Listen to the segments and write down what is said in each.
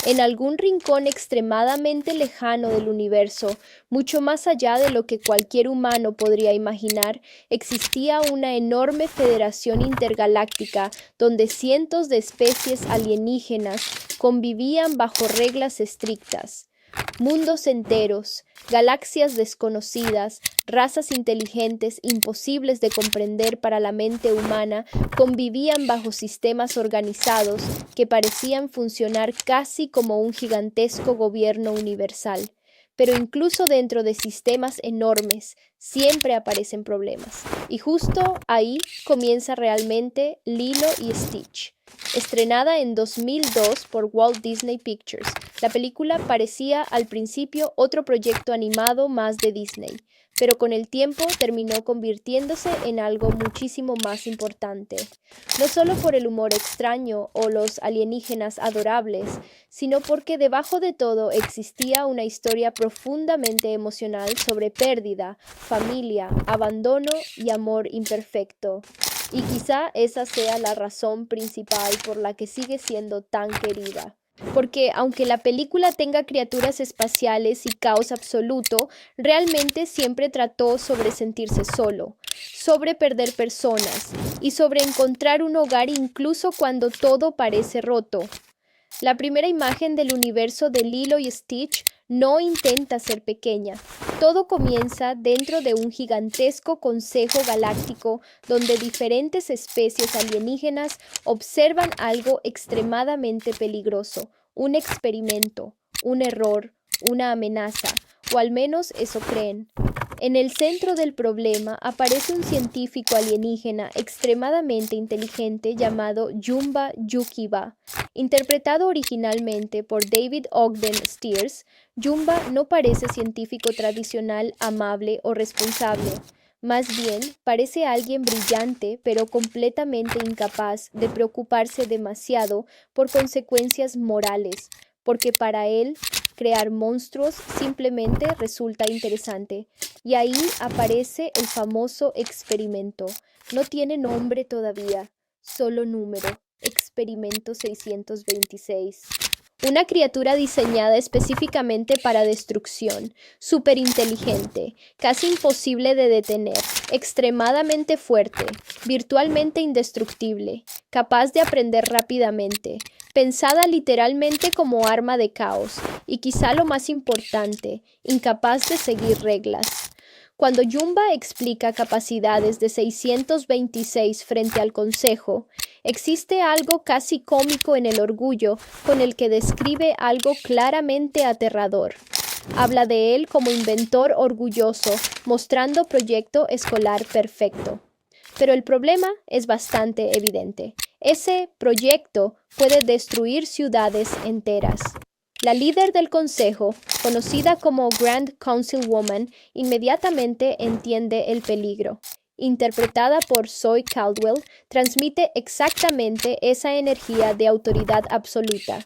En algún rincón extremadamente lejano del universo, mucho más allá de lo que cualquier humano podría imaginar, existía una enorme federación intergaláctica donde cientos de especies alienígenas convivían bajo reglas estrictas. Mundos enteros, galaxias desconocidas, razas inteligentes imposibles de comprender para la mente humana convivían bajo sistemas organizados que parecían funcionar casi como un gigantesco gobierno universal. Pero incluso dentro de sistemas enormes siempre aparecen problemas. Y justo ahí comienza realmente Lilo y Stitch. Estrenada en 2002 por Walt Disney Pictures, la película parecía al principio otro proyecto animado más de Disney, pero con el tiempo terminó convirtiéndose en algo muchísimo más importante. No solo por el humor extraño o los alienígenas adorables, sino porque debajo de todo existía una historia profundamente emocional sobre pérdida, familia, abandono y amor imperfecto. Y quizá esa sea la razón principal por la que sigue siendo tan querida. Porque aunque la película tenga criaturas espaciales y caos absoluto, realmente siempre trató sobre sentirse solo, sobre perder personas y sobre encontrar un hogar incluso cuando todo parece roto. La primera imagen del universo de Lilo y Stitch no intenta ser pequeña. Todo comienza dentro de un gigantesco consejo galáctico donde diferentes especies alienígenas observan algo extremadamente peligroso, un experimento, un error, una amenaza, o al menos eso creen. En el centro del problema aparece un científico alienígena extremadamente inteligente llamado Jumba Yukiba. Interpretado originalmente por David Ogden Stiers, Jumba no parece científico tradicional, amable o responsable. Más bien, parece alguien brillante, pero completamente incapaz de preocuparse demasiado por consecuencias morales, porque para él, crear monstruos simplemente resulta interesante. Y ahí aparece el famoso experimento. No tiene nombre todavía, solo número. Experimento 626. Una criatura diseñada específicamente para destrucción, superinteligente, casi imposible de detener, extremadamente fuerte, virtualmente indestructible, capaz de aprender rápidamente, pensada literalmente como arma de caos, y quizá lo más importante, incapaz de seguir reglas. Cuando Jumba explica capacidades de 626 frente al Consejo, existe algo casi cómico en el orgullo con el que describe algo claramente aterrador. Habla de él como inventor orgulloso, mostrando proyecto escolar perfecto. Pero el problema es bastante evidente. Ese proyecto puede destruir ciudades enteras. La líder del consejo, conocida como Grand Councilwoman, inmediatamente entiende el peligro. Interpretada por Zoe Caldwell, transmite exactamente esa energía de autoridad absoluta.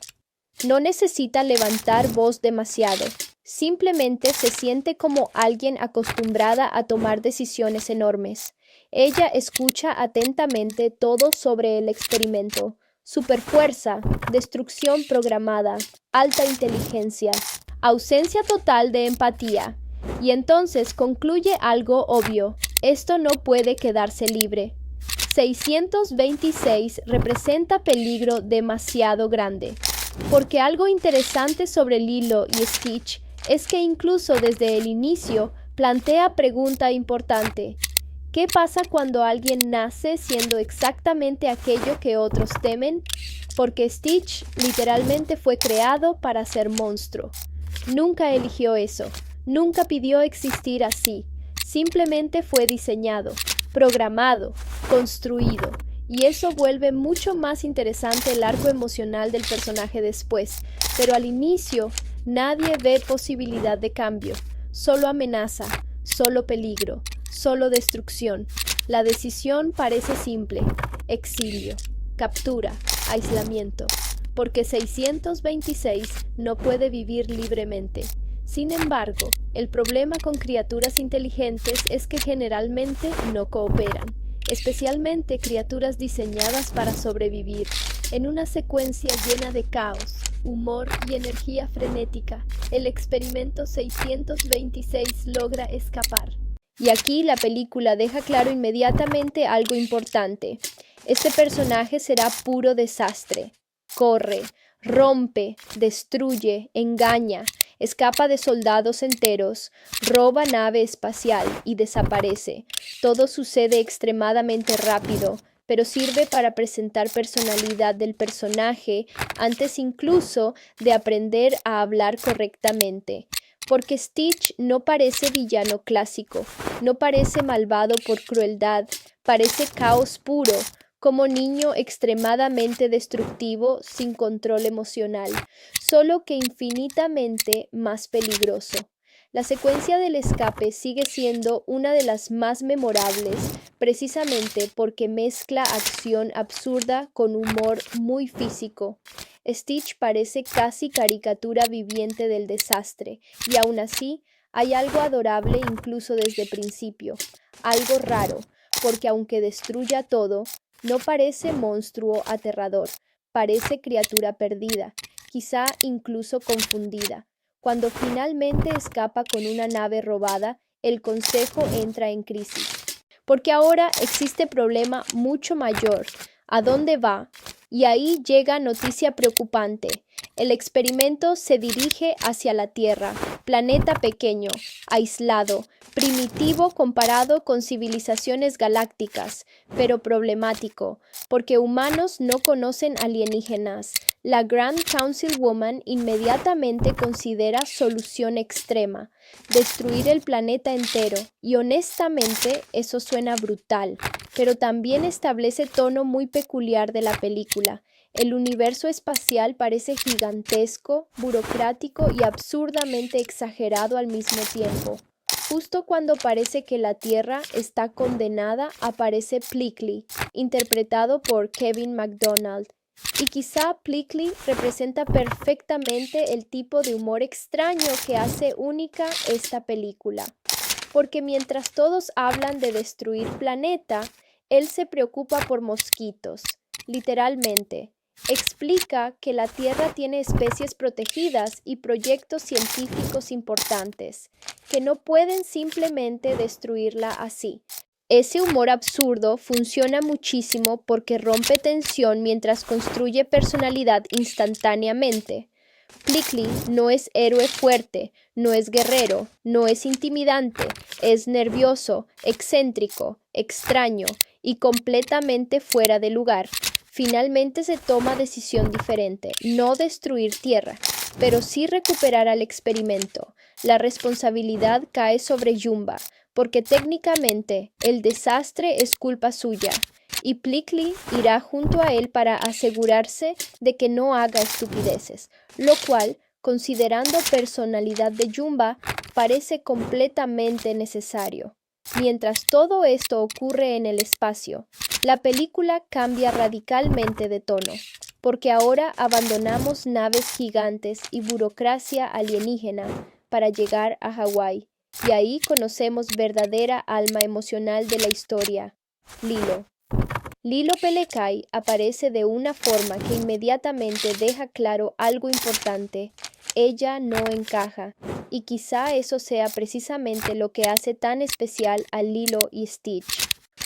No necesita levantar voz demasiado. Simplemente se siente como alguien acostumbrada a tomar decisiones enormes. Ella escucha atentamente todo sobre el experimento. Superfuerza, destrucción programada, alta inteligencia, ausencia total de empatía. Y entonces concluye algo obvio. Esto no puede quedarse libre. 626 representa peligro demasiado grande. Porque algo interesante sobre Lilo y Stitch es que incluso desde el inicio plantea pregunta importante. ¿Qué pasa cuando alguien nace siendo exactamente aquello que otros temen? Porque Stitch literalmente fue creado para ser monstruo. Nunca eligió eso, nunca pidió existir así, simplemente fue diseñado, programado, construido. Y eso vuelve mucho más interesante el arco emocional del personaje después, pero al inicio nadie ve posibilidad de cambio, solo amenaza, solo peligro. Solo destrucción. La decisión parece simple. Exilio, captura, aislamiento. Porque 626 no puede vivir libremente. Sin embargo, el problema con criaturas inteligentes es que generalmente no cooperan, especialmente criaturas diseñadas para sobrevivir en una secuencia llena de caos, humor y energía frenética, el experimento 626 logra escapar. Y aquí la película deja claro inmediatamente algo importante. Este personaje será puro desastre. Corre, rompe, destruye, engaña, escapa de soldados enteros, roba nave espacial y desaparece. Todo sucede extremadamente rápido, pero sirve para presentar personalidad del personaje antes incluso de aprender a hablar correctamente. Porque Stitch no parece villano clásico, no parece malvado por crueldad, parece caos puro, como niño extremadamente destructivo sin control emocional, solo que infinitamente más peligroso. La secuencia del escape sigue siendo una de las más memorables, precisamente porque mezcla acción absurda con humor muy físico. Stitch parece casi caricatura viviente del desastre, y aún así hay algo adorable incluso desde el principio, algo raro, porque aunque destruya todo, no parece monstruo aterrador, parece criatura perdida, quizá incluso confundida. Cuando finalmente escapa con una nave robada, el consejo entra en crisis. Porque ahora existe problema mucho mayor. ¿A dónde va? Y ahí llega noticia preocupante. El experimento se dirige hacia la Tierra, planeta pequeño, aislado, primitivo comparado con civilizaciones galácticas, pero problemático, porque humanos no conocen alienígenas. La Grand Councilwoman inmediatamente considera solución extrema, destruir el planeta entero, y honestamente eso suena brutal, pero también establece tono muy peculiar de la película. El universo espacial parece gigantesco, burocrático y absurdamente exagerado al mismo tiempo. Justo cuando parece que la Tierra está condenada, aparece Plickly, interpretado por Kevin McDonald. Y quizá Plickly representa perfectamente el tipo de humor extraño que hace única esta película. Porque mientras todos hablan de destruir planeta, él se preocupa por mosquitos, literalmente. Explica que la Tierra tiene especies protegidas y proyectos científicos importantes, que no pueden simplemente destruirla así. Ese humor absurdo funciona muchísimo porque rompe tensión mientras construye personalidad instantáneamente. Plickly no es héroe fuerte, no es guerrero, no es intimidante, es nervioso, excéntrico, extraño y completamente fuera de lugar. Finalmente se toma decisión diferente, no destruir Tierra, pero sí recuperar al experimento. La responsabilidad cae sobre Jumba, porque técnicamente el desastre es culpa suya, y Plickly irá junto a él para asegurarse de que no haga estupideces, lo cual, considerando personalidad de Jumba, parece completamente necesario. Mientras todo esto ocurre en el espacio, la película cambia radicalmente de tono, porque ahora abandonamos naves gigantes y burocracia alienígena para llegar a Hawái, y ahí conocemos verdadera alma emocional de la historia, Lilo. Lilo Pelecay aparece de una forma que inmediatamente deja claro algo importante. Ella no encaja, y quizá eso sea precisamente lo que hace tan especial a Lilo y Stitch.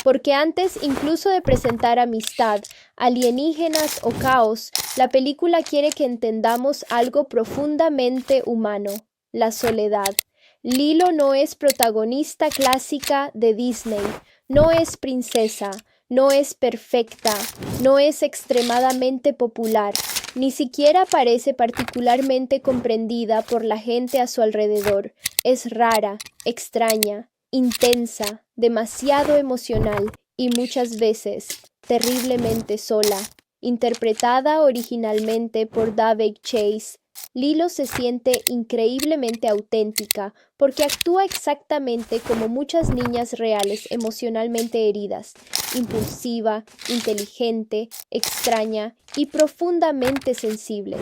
Porque antes incluso de presentar amistad, alienígenas o caos, la película quiere que entendamos algo profundamente humano, la soledad. Lilo no es protagonista clásica de Disney, no es princesa, no es perfecta, no es extremadamente popular, ni siquiera parece particularmente comprendida por la gente a su alrededor. Es rara, extraña, intensa, demasiado emocional y muchas veces terriblemente sola. Interpretada originalmente por Daveigh Chase, Lilo se siente increíblemente auténtica porque actúa exactamente como muchas niñas reales emocionalmente heridas, impulsiva, inteligente, extraña y profundamente sensible.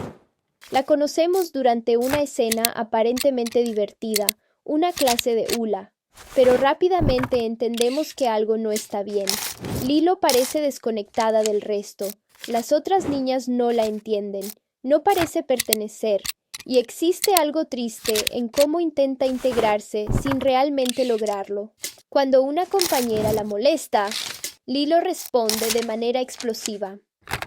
La conocemos durante una escena aparentemente divertida, una clase de hula, pero rápidamente entendemos que algo no está bien. Lilo parece desconectada del resto. Las otras niñas no la entienden. no parece pertenecer, y existe algo triste en cómo intenta integrarse sin realmente lograrlo. Cuando una compañera la molesta, Lilo responde de manera explosiva.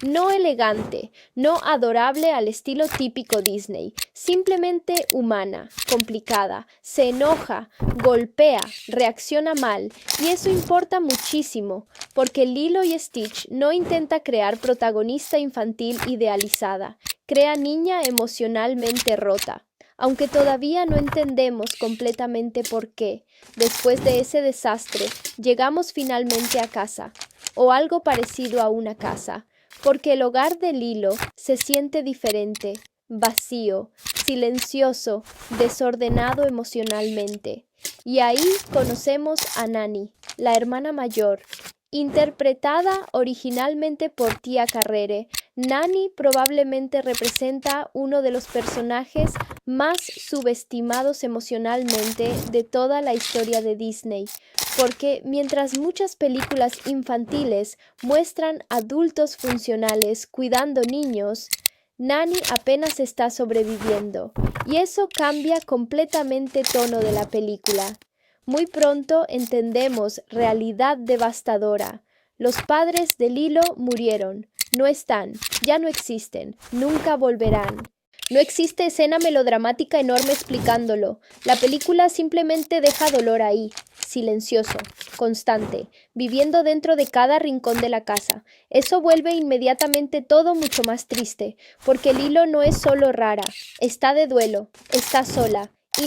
No elegante, no adorable al estilo típico Disney, simplemente humana, complicada, se enoja, golpea, reacciona mal, y eso importa muchísimo, porque Lilo y Stitch no intenta crear protagonista infantil idealizada, crea niña emocionalmente rota. Aunque todavía no entendemos completamente por qué, después de ese desastre, llegamos finalmente a casa, o algo parecido a una casa, porque el hogar de Lilo se siente diferente, vacío, silencioso, desordenado emocionalmente. Y ahí conocemos a Nani, la hermana mayor. Interpretada originalmente por Tia Carrere, Nani probablemente representa uno de los personajes más subestimados emocionalmente de toda la historia de Disney, porque mientras muchas películas infantiles muestran adultos funcionales cuidando niños, Nani apenas está sobreviviendo, y eso cambia completamente tono de la película. Muy pronto entendemos realidad devastadora. Los padres de Lilo murieron, no están, ya no existen, nunca volverán. No existe escena melodramática enorme explicándolo. La película simplemente deja dolor ahí, silencioso, constante, viviendo dentro de cada rincón de la casa. Eso vuelve inmediatamente todo mucho más triste, porque Lilo no es solo rara, está de duelo, está sola. Y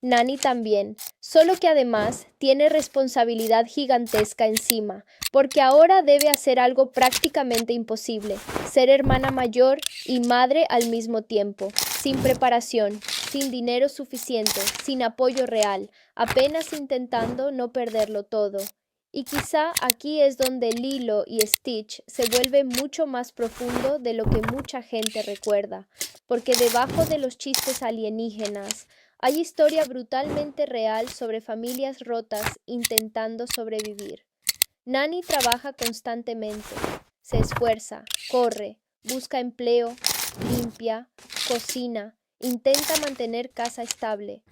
Nani también, solo que además tiene responsabilidad gigantesca encima, porque ahora debe hacer algo prácticamente imposible, ser hermana mayor y madre al mismo tiempo, sin preparación, sin dinero suficiente, sin apoyo real, apenas intentando no perderlo todo. Y quizá aquí es donde Lilo y Stitch se vuelve mucho más profundo de lo que mucha gente recuerda, porque debajo de los chistes alienígenas, hay historia brutalmente real sobre familias rotas intentando sobrevivir. Nani trabaja constantemente, se esfuerza, corre, busca empleo, limpia, cocina, intenta mantener casa estable,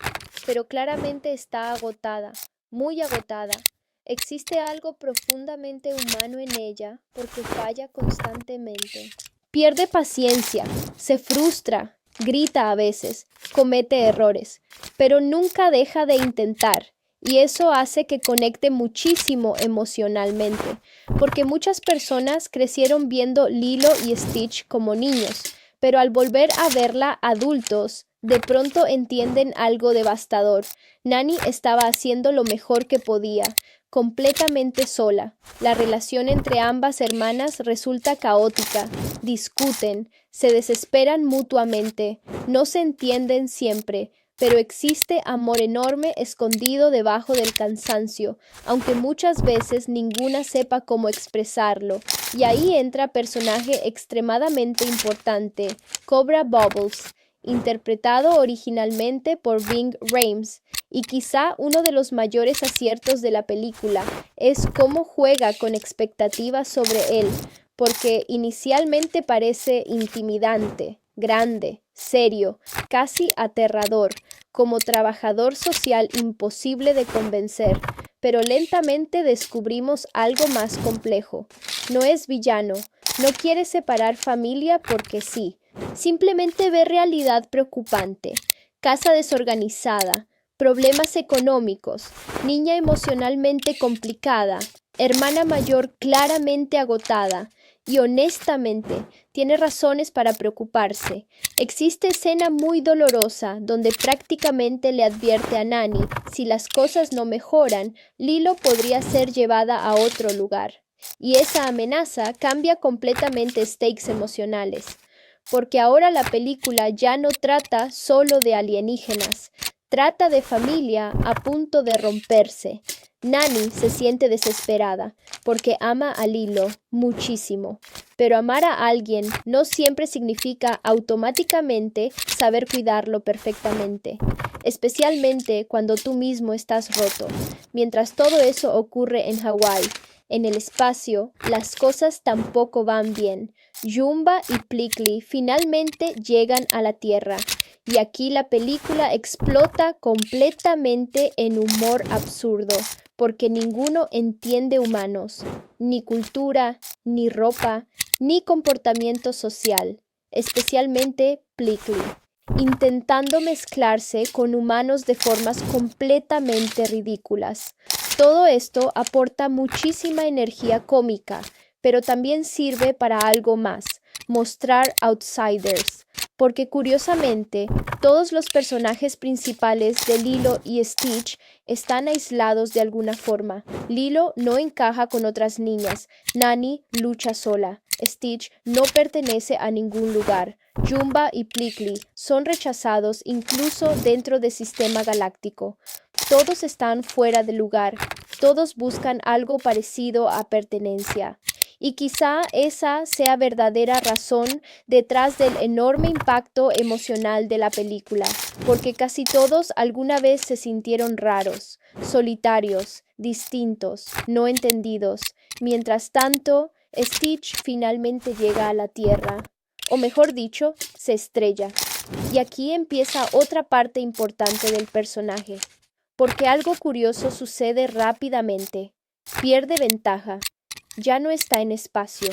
pero claramente está agotada, muy agotada. Existe algo profundamente humano en ella porque falla constantemente. Pierde paciencia, se frustra, grita a veces, comete errores, pero nunca deja de intentar. Y eso hace que conecte muchísimo emocionalmente, porque muchas personas crecieron viendo Lilo y Stitch como niños, pero al volver a verla adultos, de pronto entienden algo devastador. Nani estaba haciendo lo mejor que podía, completamente sola. La relación entre ambas hermanas resulta caótica, discuten, se desesperan mutuamente, no se entienden siempre, pero existe amor enorme escondido debajo del cansancio, aunque muchas veces ninguna sepa cómo expresarlo. Y ahí entra personaje extremadamente importante, Cobra Bubbles, interpretado originalmente por Ving Rhames, y quizá uno de los mayores aciertos de la película es cómo juega con expectativas sobre él, porque inicialmente parece intimidante, grande, serio, casi aterrador, como trabajador social imposible de convencer, pero lentamente descubrimos algo más complejo. No es villano, no quiere separar familia porque sí, simplemente ve realidad preocupante, casa desorganizada, problemas económicos, niña emocionalmente complicada, hermana mayor claramente agotada, y honestamente tiene razones para preocuparse. Existe escena muy dolorosa donde prácticamente le advierte a Nani, si las cosas no mejoran, Lilo podría ser llevada a otro lugar. Y esa amenaza cambia completamente stakes emocionales, porque ahora la película ya no trata solo de alienígenas, trata de familia a punto de romperse. Nani se siente desesperada porque ama a Lilo muchísimo, pero amar a alguien no siempre significa automáticamente saber cuidarlo perfectamente, especialmente cuando tú mismo estás roto. Mientras todo eso ocurre en Hawái, En el espacio, las cosas tampoco van bien. Jumba y Plickly finalmente llegan a la Tierra, y aquí la película explota completamente en humor absurdo, porque ninguno entiende humanos, ni cultura, ni ropa, ni comportamiento social, especialmente Plickly, intentando mezclarse con humanos de formas completamente ridículas. Todo esto aporta muchísima energía cómica, pero también sirve para algo más, mostrar outsiders, porque curiosamente todos los personajes principales de Lilo y Stitch están aislados de alguna forma. Lilo no encaja con otras niñas, Nani lucha sola, Stitch no pertenece a ningún lugar, Jumba y Plickly son rechazados incluso dentro del sistema galáctico. Todos están fuera de lugar, todos buscan algo parecido a pertenencia. Y quizá esa sea verdadera razón detrás del enorme impacto emocional de la película, porque casi todos alguna vez se sintieron raros, solitarios, distintos, no entendidos. Mientras tanto, Stitch finalmente llega a la Tierra, o mejor dicho, se estrella. Y aquí empieza otra parte importante del personaje, porque algo curioso sucede rápidamente. Pierde ventaja. Ya no está en espacio,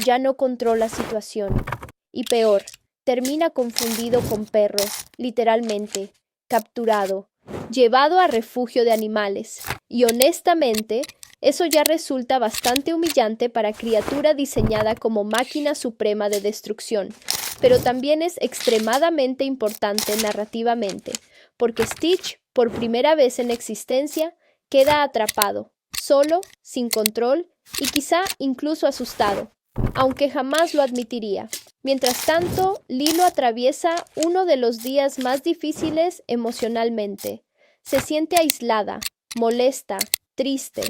ya no controla situación. Y peor, termina confundido con perro, literalmente, capturado, llevado a refugio de animales. Y honestamente, eso ya resulta bastante humillante para criatura diseñada como máquina suprema de destrucción, pero también es extremadamente importante narrativamente, porque Stitch, por primera vez en existencia, queda atrapado, solo, sin control y quizá incluso asustado, aunque jamás lo admitiría. Mientras tanto, Lilo atraviesa uno de los días más difíciles emocionalmente. Se siente aislada, molesta, triste.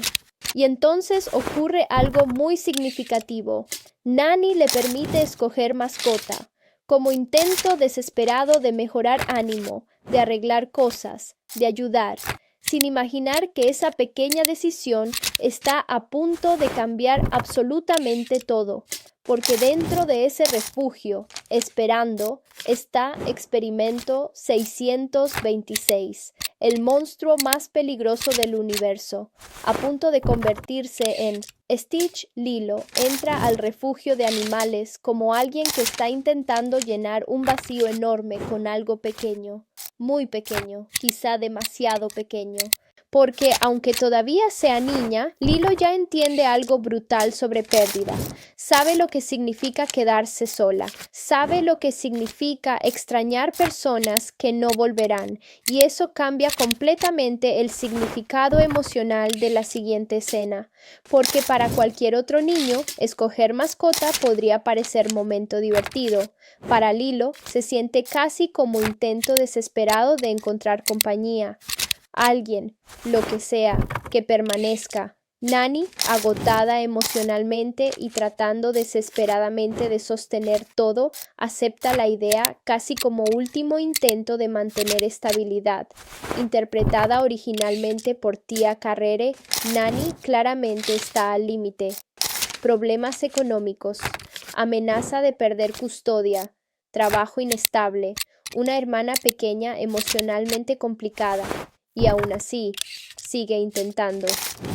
Y entonces ocurre algo muy significativo. Nani le permite escoger mascota, como intento desesperado de mejorar ánimo, de arreglar cosas, de ayudar, sin imaginar que esa pequeña decisión está a punto de cambiar absolutamente todo, porque dentro de ese refugio, esperando, está Experimento 626, el monstruo más peligroso del universo, a punto de convertirse en Stitch. Lilo entra al refugio de animales como alguien que está intentando llenar un vacío enorme con algo pequeño, muy pequeño, quizá demasiado pequeño. Porque aunque todavía sea niña, Lilo ya entiende algo brutal sobre pérdida. Sabe lo que significa quedarse sola, sabe lo que significa extrañar personas que no volverán, y eso cambia completamente el significado emocional de la siguiente escena, porque para cualquier otro niño, escoger mascota podría parecer momento divertido. Para Lilo, se siente casi como intento desesperado de encontrar compañía. Alguien, lo que sea, que permanezca. Nani, agotada emocionalmente y tratando desesperadamente de sostener todo, acepta la idea casi como último intento de mantener estabilidad. Interpretada originalmente por Tia Carrere, Nani claramente está al límite. Problemas económicos, amenaza de perder custodia, trabajo inestable, una hermana pequeña emocionalmente complicada. Y aún así, sigue intentando.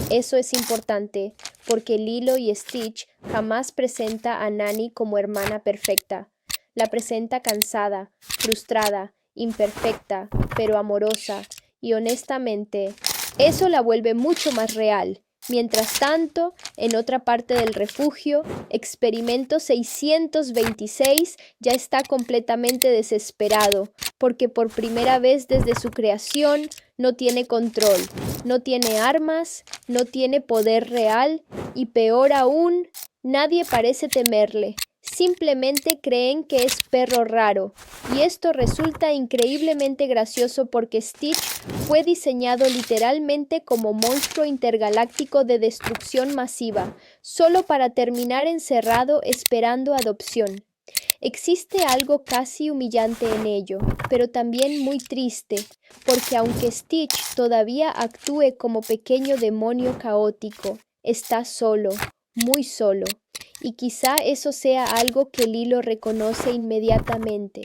Eso es importante, porque Lilo y Stitch jamás presenta a Nani como hermana perfecta. La presenta cansada, frustrada, imperfecta, pero amorosa, y honestamente, eso la vuelve mucho más real. Mientras tanto, en otra parte del refugio, Experimento 626 ya está completamente desesperado, porque por primera vez desde su creación no tiene control, no tiene armas, no tiene poder real y peor aún, nadie parece temerle. Simplemente creen que es perro raro, y esto resulta increíblemente gracioso porque Stitch fue diseñado literalmente como monstruo intergaláctico de destrucción masiva, solo para terminar encerrado esperando adopción. Existe algo casi humillante en ello, pero también muy triste, porque aunque Stitch todavía actúe como pequeño demonio caótico, Está solo, muy solo, y quizá eso sea algo que Lilo reconoce inmediatamente.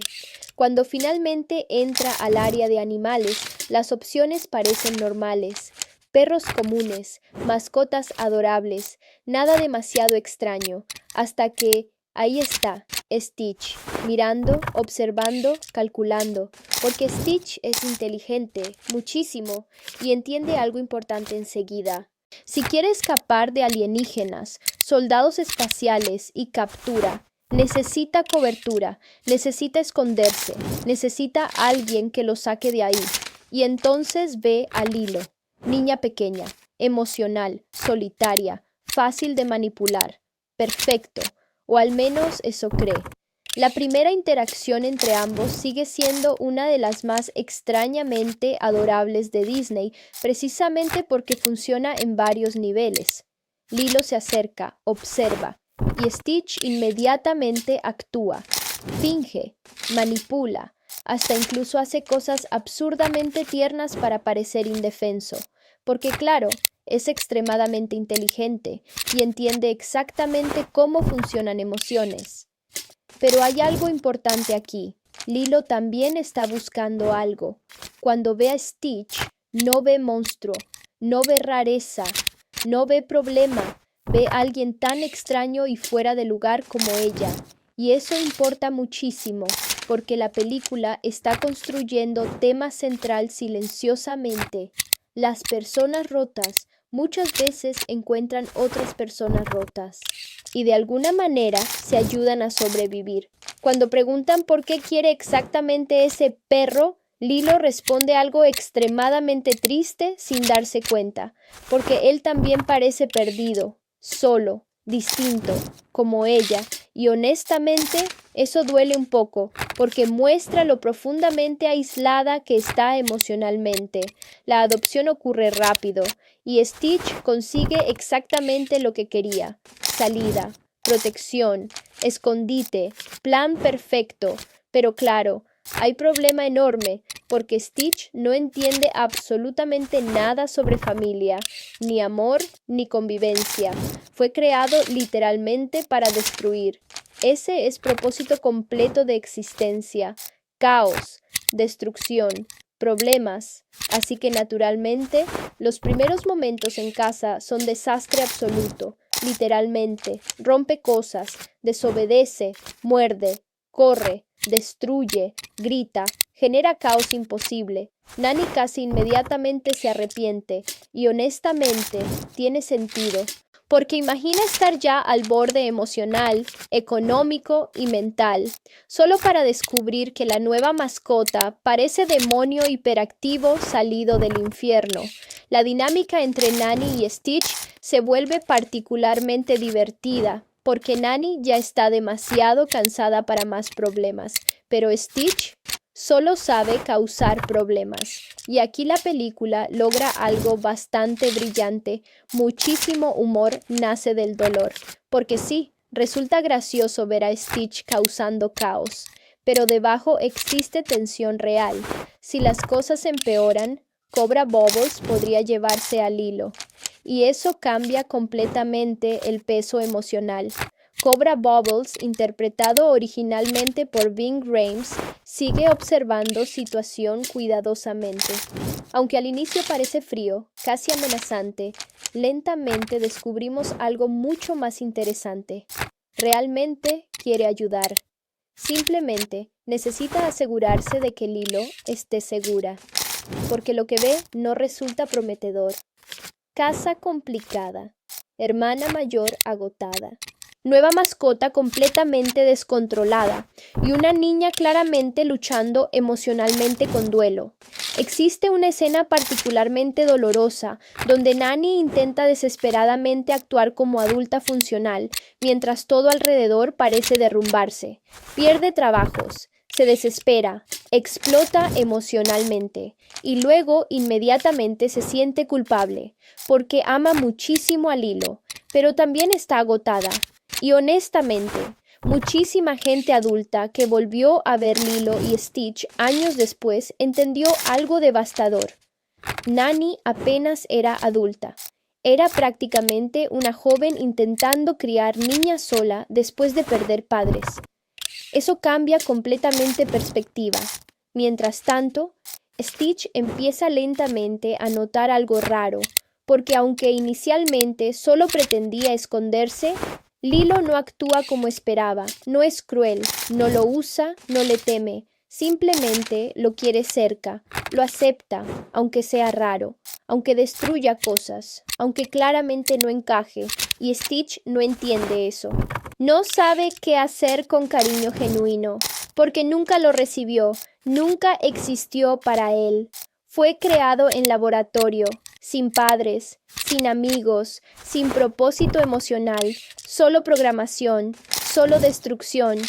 Cuando finalmente entra al área de animales, las opciones parecen normales. Perros comunes, mascotas adorables, nada demasiado extraño, hasta que ahí está, Stitch, mirando, observando, calculando, porque Stitch es inteligente, muchísimo, y entiende algo importante enseguida. Si quiere escapar de alienígenas, soldados espaciales y captura, necesita cobertura, necesita esconderse, necesita alguien que lo saque de ahí. Y entonces ve a Lilo, niña pequeña, emocional, solitaria, fácil de manipular, perfecto, o al menos eso cree. La primera interacción entre ambos sigue siendo una de las más extrañamente adorables de Disney, precisamente porque funciona en varios niveles. Lilo se acerca, observa, y Stitch inmediatamente actúa, finge, manipula, hasta incluso hace cosas absurdamente tiernas para parecer indefenso, porque claro, es extremadamente inteligente y entiende exactamente cómo funcionan emociones. Pero hay algo importante aquí. Lilo también está buscando algo. Cuando ve a Stitch, no ve monstruo, no ve rareza, no ve problema, ve a alguien tan extraño y fuera de lugar como ella. Y eso importa muchísimo, porque la película está construyendo tema central silenciosamente. Las personas rotas muchas veces encuentran otras personas rotas y de alguna manera se ayudan a sobrevivir. Cuando preguntan por qué quiere exactamente ese perro, Lilo responde algo extremadamente triste sin darse cuenta, porque él también parece perdido, solo, distinto, como ella, y honestamente eso duele un poco, porque muestra lo profundamente aislada que está emocionalmente. La adopción ocurre rápido, y Stitch consigue exactamente lo que quería: salida, protección, escondite, plan perfecto. Pero claro, hay problema enorme, porque Stitch no entiende absolutamente nada sobre familia, ni amor, ni convivencia. Fue creado literalmente para destruir. Ese es propósito completo de existencia: caos, destrucción, problemas. Así que naturalmente, los primeros momentos en casa son desastre absoluto, literalmente. Rompe cosas, desobedece, muerde, corre, destruye, grita, genera caos imposible. Nani casi inmediatamente se arrepiente, y honestamente tiene sentido, porque imagina estar ya al borde emocional, económico y mental, solo para descubrir que la nueva mascota parece demonio hiperactivo salido del infierno. La dinámica entre Nani y Stitch se vuelve particularmente divertida, porque Nani ya está demasiado cansada para más problemas, pero Stitch solo sabe causar problemas. Y aquí la película logra algo bastante brillante. Muchísimo humor nace del dolor, porque sí, resulta gracioso ver a Stitch causando caos, pero debajo existe tensión real. Si las cosas empeoran, Cobra Bubbles podría llevarse al hilo, y eso cambia completamente el peso emocional. Cobra Bubbles, interpretado originalmente por Ving Rhames, sigue observando situación cuidadosamente. Aunque al inicio parece frío, casi amenazante, lentamente descubrimos algo mucho más interesante. Realmente quiere ayudar. Simplemente necesita asegurarse de que Lilo esté segura, porque lo que ve no resulta prometedor. Casa complicada. Hermana mayor agotada. Nueva mascota completamente descontrolada y una niña claramente luchando emocionalmente con duelo. Existe una escena particularmente dolorosa donde Nani intenta desesperadamente actuar como adulta funcional mientras todo alrededor parece derrumbarse. Pierde trabajos, se desespera, explota emocionalmente y luego inmediatamente se siente culpable porque ama muchísimo a Lilo, pero también está agotada. Y honestamente, muchísima gente adulta que volvió a ver Lilo y Stitch años después entendió algo devastador. Nani apenas era adulta. Era prácticamente una joven intentando criar niña sola después de perder padres. Eso cambia completamente perspectiva. Mientras tanto, Stitch empieza lentamente a notar algo raro, porque aunque inicialmente solo pretendía esconderse, Lilo no actúa como esperaba, no es cruel, no lo usa, no le teme, simplemente lo quiere cerca, lo acepta, aunque sea raro, aunque destruya cosas, aunque claramente no encaje, y Stitch no entiende eso. No sabe qué hacer con cariño genuino, porque nunca lo recibió, nunca existió para él. Fue creado en laboratorio, sin padres, sin amigos, sin propósito emocional, solo programación, solo destrucción.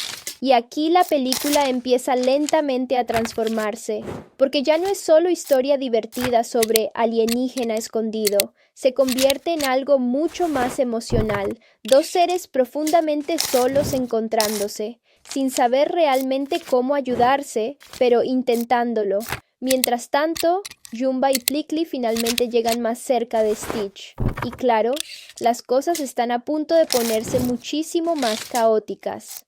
Y aquí la película empieza lentamente a transformarse, porque ya no es solo historia divertida sobre alienígena escondido, se convierte en algo mucho más emocional, dos seres profundamente solos encontrándose, sin saber realmente cómo ayudarse, pero intentándolo. Mientras tanto, Jumba y Plickly finalmente llegan más cerca de Stitch. Y claro, las cosas están a punto de ponerse muchísimo más caóticas.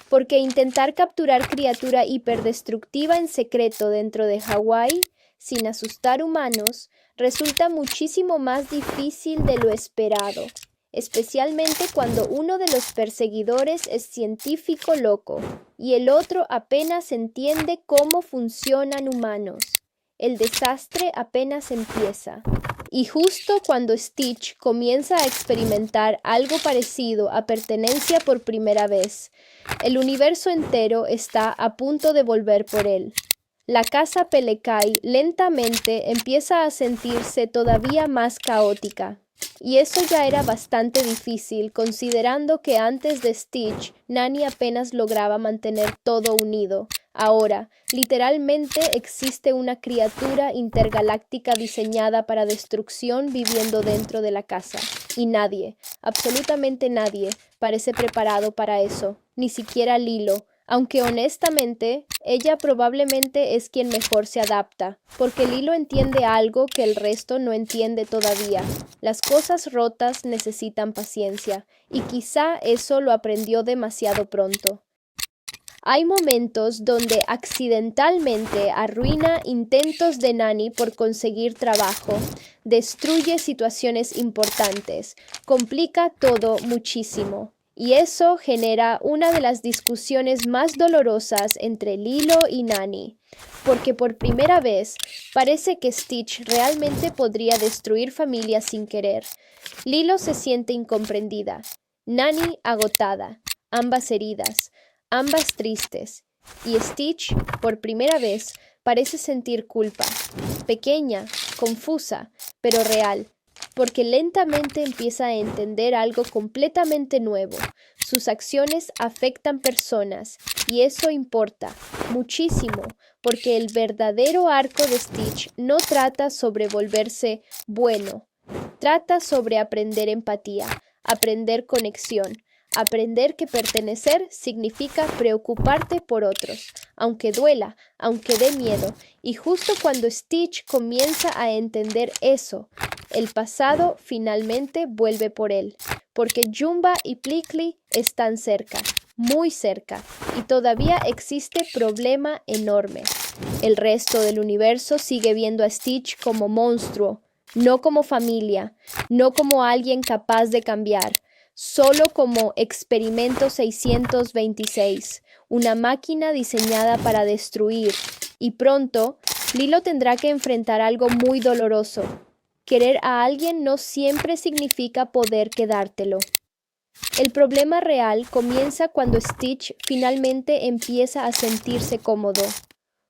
Porque intentar capturar criatura hiperdestructiva en secreto dentro de Hawái, sin asustar humanos, resulta muchísimo más difícil de lo esperado, especialmente cuando uno de los perseguidores es científico loco y el otro apenas entiende cómo funcionan humanos. El desastre apenas empieza. Y justo cuando Stitch comienza a experimentar algo parecido a pertenencia por primera vez, el universo entero está a punto de volver por él. La casa Pelekai lentamente empieza a sentirse todavía más caótica. Y eso ya era bastante difícil, considerando que antes de Stitch, Nani apenas lograba mantener todo unido. Ahora, literalmente existe una criatura intergaláctica diseñada para destrucción viviendo dentro de la casa. Y nadie, absolutamente nadie, parece preparado para eso, ni siquiera Lilo. Aunque honestamente, ella probablemente es quien mejor se adapta, porque Lilo entiende algo que el resto no entiende todavía. Las cosas rotas necesitan paciencia, y quizá eso lo aprendió demasiado pronto. Hay momentos donde accidentalmente arruina intentos de Nani por conseguir trabajo, destruye situaciones importantes, complica todo muchísimo. Y eso genera una de las discusiones más dolorosas entre Lilo y Nani, porque por primera vez parece que Stitch realmente podría destruir familias sin querer. Lilo se siente incomprendida, Nani agotada, ambas heridas, ambas tristes, y Stitch, por primera vez, parece sentir culpa, pequeña, confusa, pero real, porque lentamente empieza a entender algo completamente nuevo. Sus acciones afectan personas, y eso importa muchísimo, porque el verdadero arco de Stitch no trata sobre volverse bueno, trata sobre aprender empatía, aprender conexión, aprender que pertenecer significa preocuparte por otros, aunque duela, aunque dé miedo, y justo cuando Stitch comienza a entender eso, el pasado finalmente vuelve por él, porque Jumba y Plickly están cerca, muy cerca, y todavía existe problema enorme. El resto del universo sigue viendo a Stitch como monstruo, no como familia, no como alguien capaz de cambiar, solo como Experimento 626, una máquina diseñada para destruir. Y pronto, Lilo tendrá que enfrentar algo muy doloroso. Querer a alguien no siempre significa poder quedártelo. El problema real comienza cuando Stitch finalmente empieza a sentirse cómodo,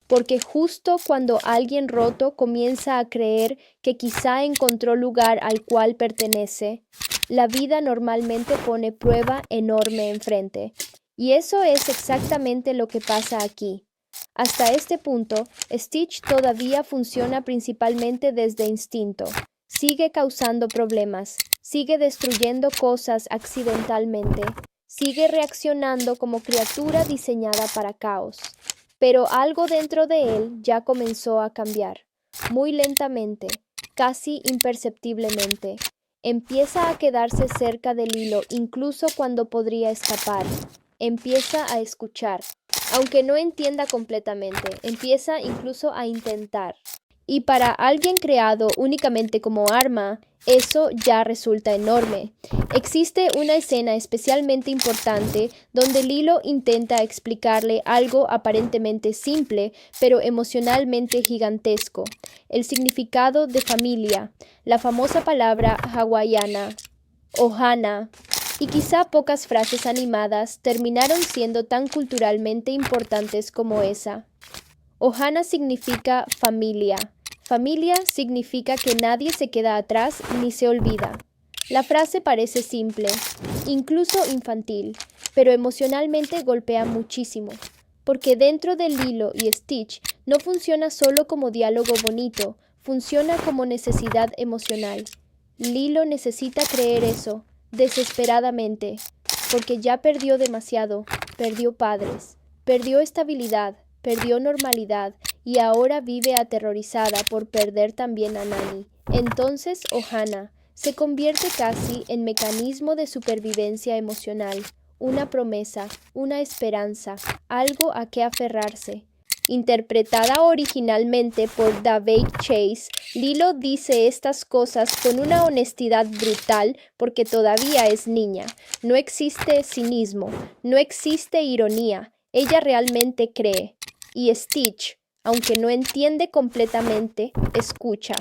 porque justo cuando alguien roto comienza a creer que quizá encontró lugar al cual pertenece, la vida normalmente pone prueba enorme enfrente. Y eso es exactamente lo que pasa aquí. Hasta este punto, Stitch todavía funciona principalmente desde instinto. Sigue causando problemas, sigue destruyendo cosas accidentalmente, sigue reaccionando como criatura diseñada para caos. Pero algo dentro de él ya comenzó a cambiar, muy lentamente, casi imperceptiblemente. Empieza a quedarse cerca del hilo incluso cuando podría escapar. Empieza a escuchar. Aunque no entienda completamente, empieza incluso a intentar. Y para alguien creado únicamente como arma, eso ya resulta enorme. Existe una escena especialmente importante donde Lilo intenta explicarle algo aparentemente simple, pero emocionalmente gigantesco: el significado de familia, la famosa palabra hawaiana, ohana, y quizá pocas frases animadas terminaron siendo tan culturalmente importantes como esa. Ohana significa familia. Familia significa que nadie se queda atrás ni se olvida. La frase parece simple, incluso infantil, pero emocionalmente golpea muchísimo, porque dentro de Lilo y Stitch no funciona solo como diálogo bonito, funciona como necesidad emocional. Lilo necesita creer eso, desesperadamente, porque ya perdió demasiado, perdió padres, perdió estabilidad, perdió normalidad y ahora vive aterrorizada por perder también a Nani. Entonces Ohana se convierte casi en mecanismo de supervivencia emocional, una promesa, una esperanza, algo a que aferrarse. Interpretada originalmente por Daveigh Chase, Lilo dice estas cosas con una honestidad brutal porque todavía es niña. No existe cinismo, no existe ironía. Ella realmente cree. Y Stitch, aunque no entiende completamente, escucha.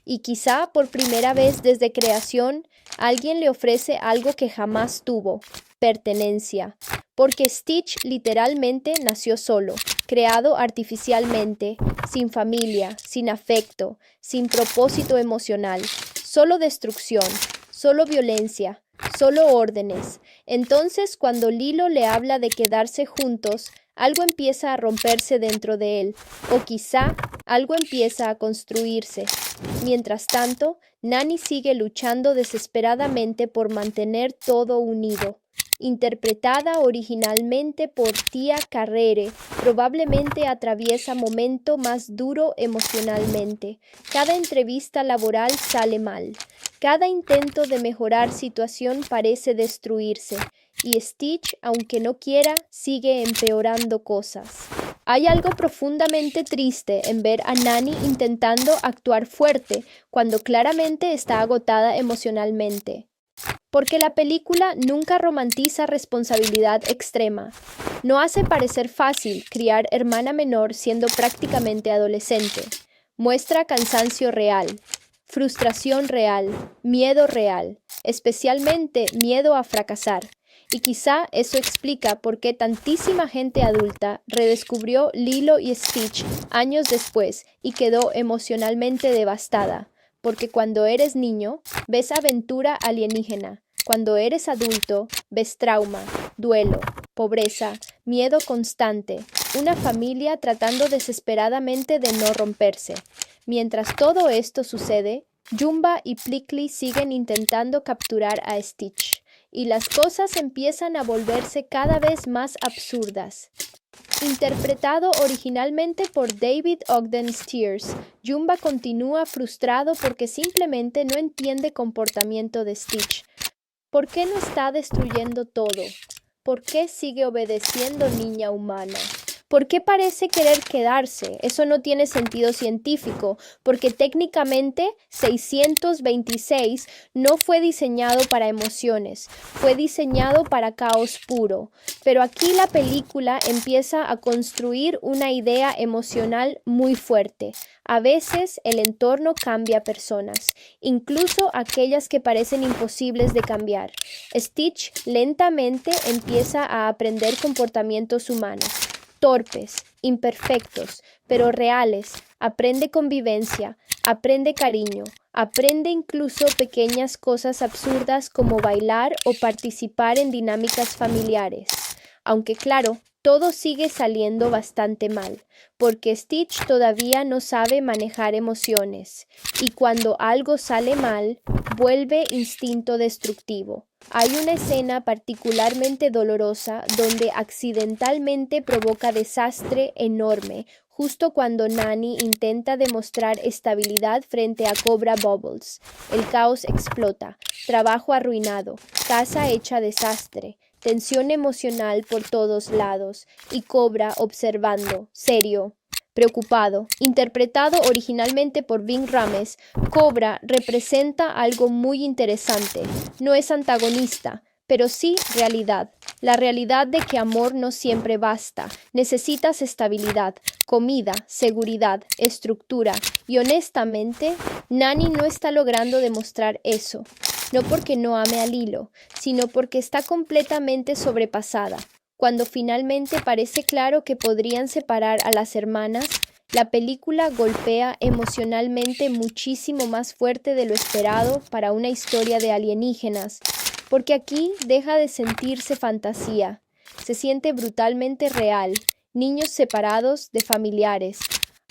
Y quizá por primera vez desde creación, alguien le ofrece algo que jamás tuvo: pertenencia. Porque Stitch literalmente nació solo, creado artificialmente, sin familia, sin afecto, sin propósito emocional, solo destrucción, solo violencia, solo órdenes. Entonces, cuando Lilo le habla de quedarse juntos, algo empieza a romperse dentro de él, o quizá algo empieza a construirse. Mientras tanto, Nani sigue luchando desesperadamente por mantener todo unido. Interpretada originalmente por Tia Carrere, probablemente atraviesa momento más duro emocionalmente. Cada entrevista laboral sale mal. Cada intento de mejorar situación parece destruirse. Y Stitch, aunque no quiera, sigue empeorando cosas. Hay algo profundamente triste en ver a Nani intentando actuar fuerte cuando claramente está agotada emocionalmente. Porque la película nunca romantiza responsabilidad extrema. No hace parecer fácil criar hermana menor siendo prácticamente adolescente. Muestra cansancio real, frustración real, miedo real, especialmente miedo a fracasar. Y quizá eso explica por qué tantísima gente adulta redescubrió Lilo y Stitch años después y quedó emocionalmente devastada. Porque cuando eres niño, ves aventura alienígena. Cuando eres adulto, ves trauma, duelo, pobreza, miedo constante, una familia tratando desesperadamente de no romperse. Mientras todo esto sucede, Jumba y Plickly siguen intentando capturar a Stitch, y las cosas empiezan a volverse cada vez más absurdas. Interpretado originalmente por David Ogden Stiers, Jumba continúa frustrado porque simplemente no entiende comportamiento de Stitch. ¿Por qué no está destruyendo todo? ¿Por qué sigue obedeciendo, niña humana? ¿Por qué parece querer quedarse? Eso no tiene sentido científico, porque técnicamente 626 no fue diseñado para emociones, fue diseñado para caos puro. Pero aquí la película empieza a construir una idea emocional muy fuerte. A veces el entorno cambia personas, incluso aquellas que parecen imposibles de cambiar. Stitch lentamente empieza a aprender comportamientos humanos. Torpes, imperfectos, pero reales. Aprende convivencia, aprende cariño, aprende incluso pequeñas cosas absurdas como bailar o participar en dinámicas familiares. Aunque claro, todo sigue saliendo bastante mal, porque Stitch todavía no sabe manejar emociones, y cuando algo sale mal, vuelve instinto destructivo. Hay una escena particularmente dolorosa donde accidentalmente provoca desastre enorme, justo cuando Nani intenta demostrar estabilidad frente a Cobra Bubbles. El caos explota, trabajo arruinado, casa hecha desastre, tensión emocional por todos lados, y Cobra observando, serio, preocupado. Interpretado originalmente por Ving Rhames, Cobra representa algo muy interesante. No es antagonista, pero sí realidad. La realidad de que amor no siempre basta. Necesitas estabilidad, comida, seguridad, estructura. Y honestamente, Nani no está logrando demostrar eso. No porque no ame a Lilo, sino porque está completamente sobrepasada. Cuando finalmente parece claro que podrían separar a las hermanas, la película golpea emocionalmente muchísimo más fuerte de lo esperado para una historia de alienígenas, porque aquí deja de sentirse fantasía, se siente brutalmente real, niños separados de familiares,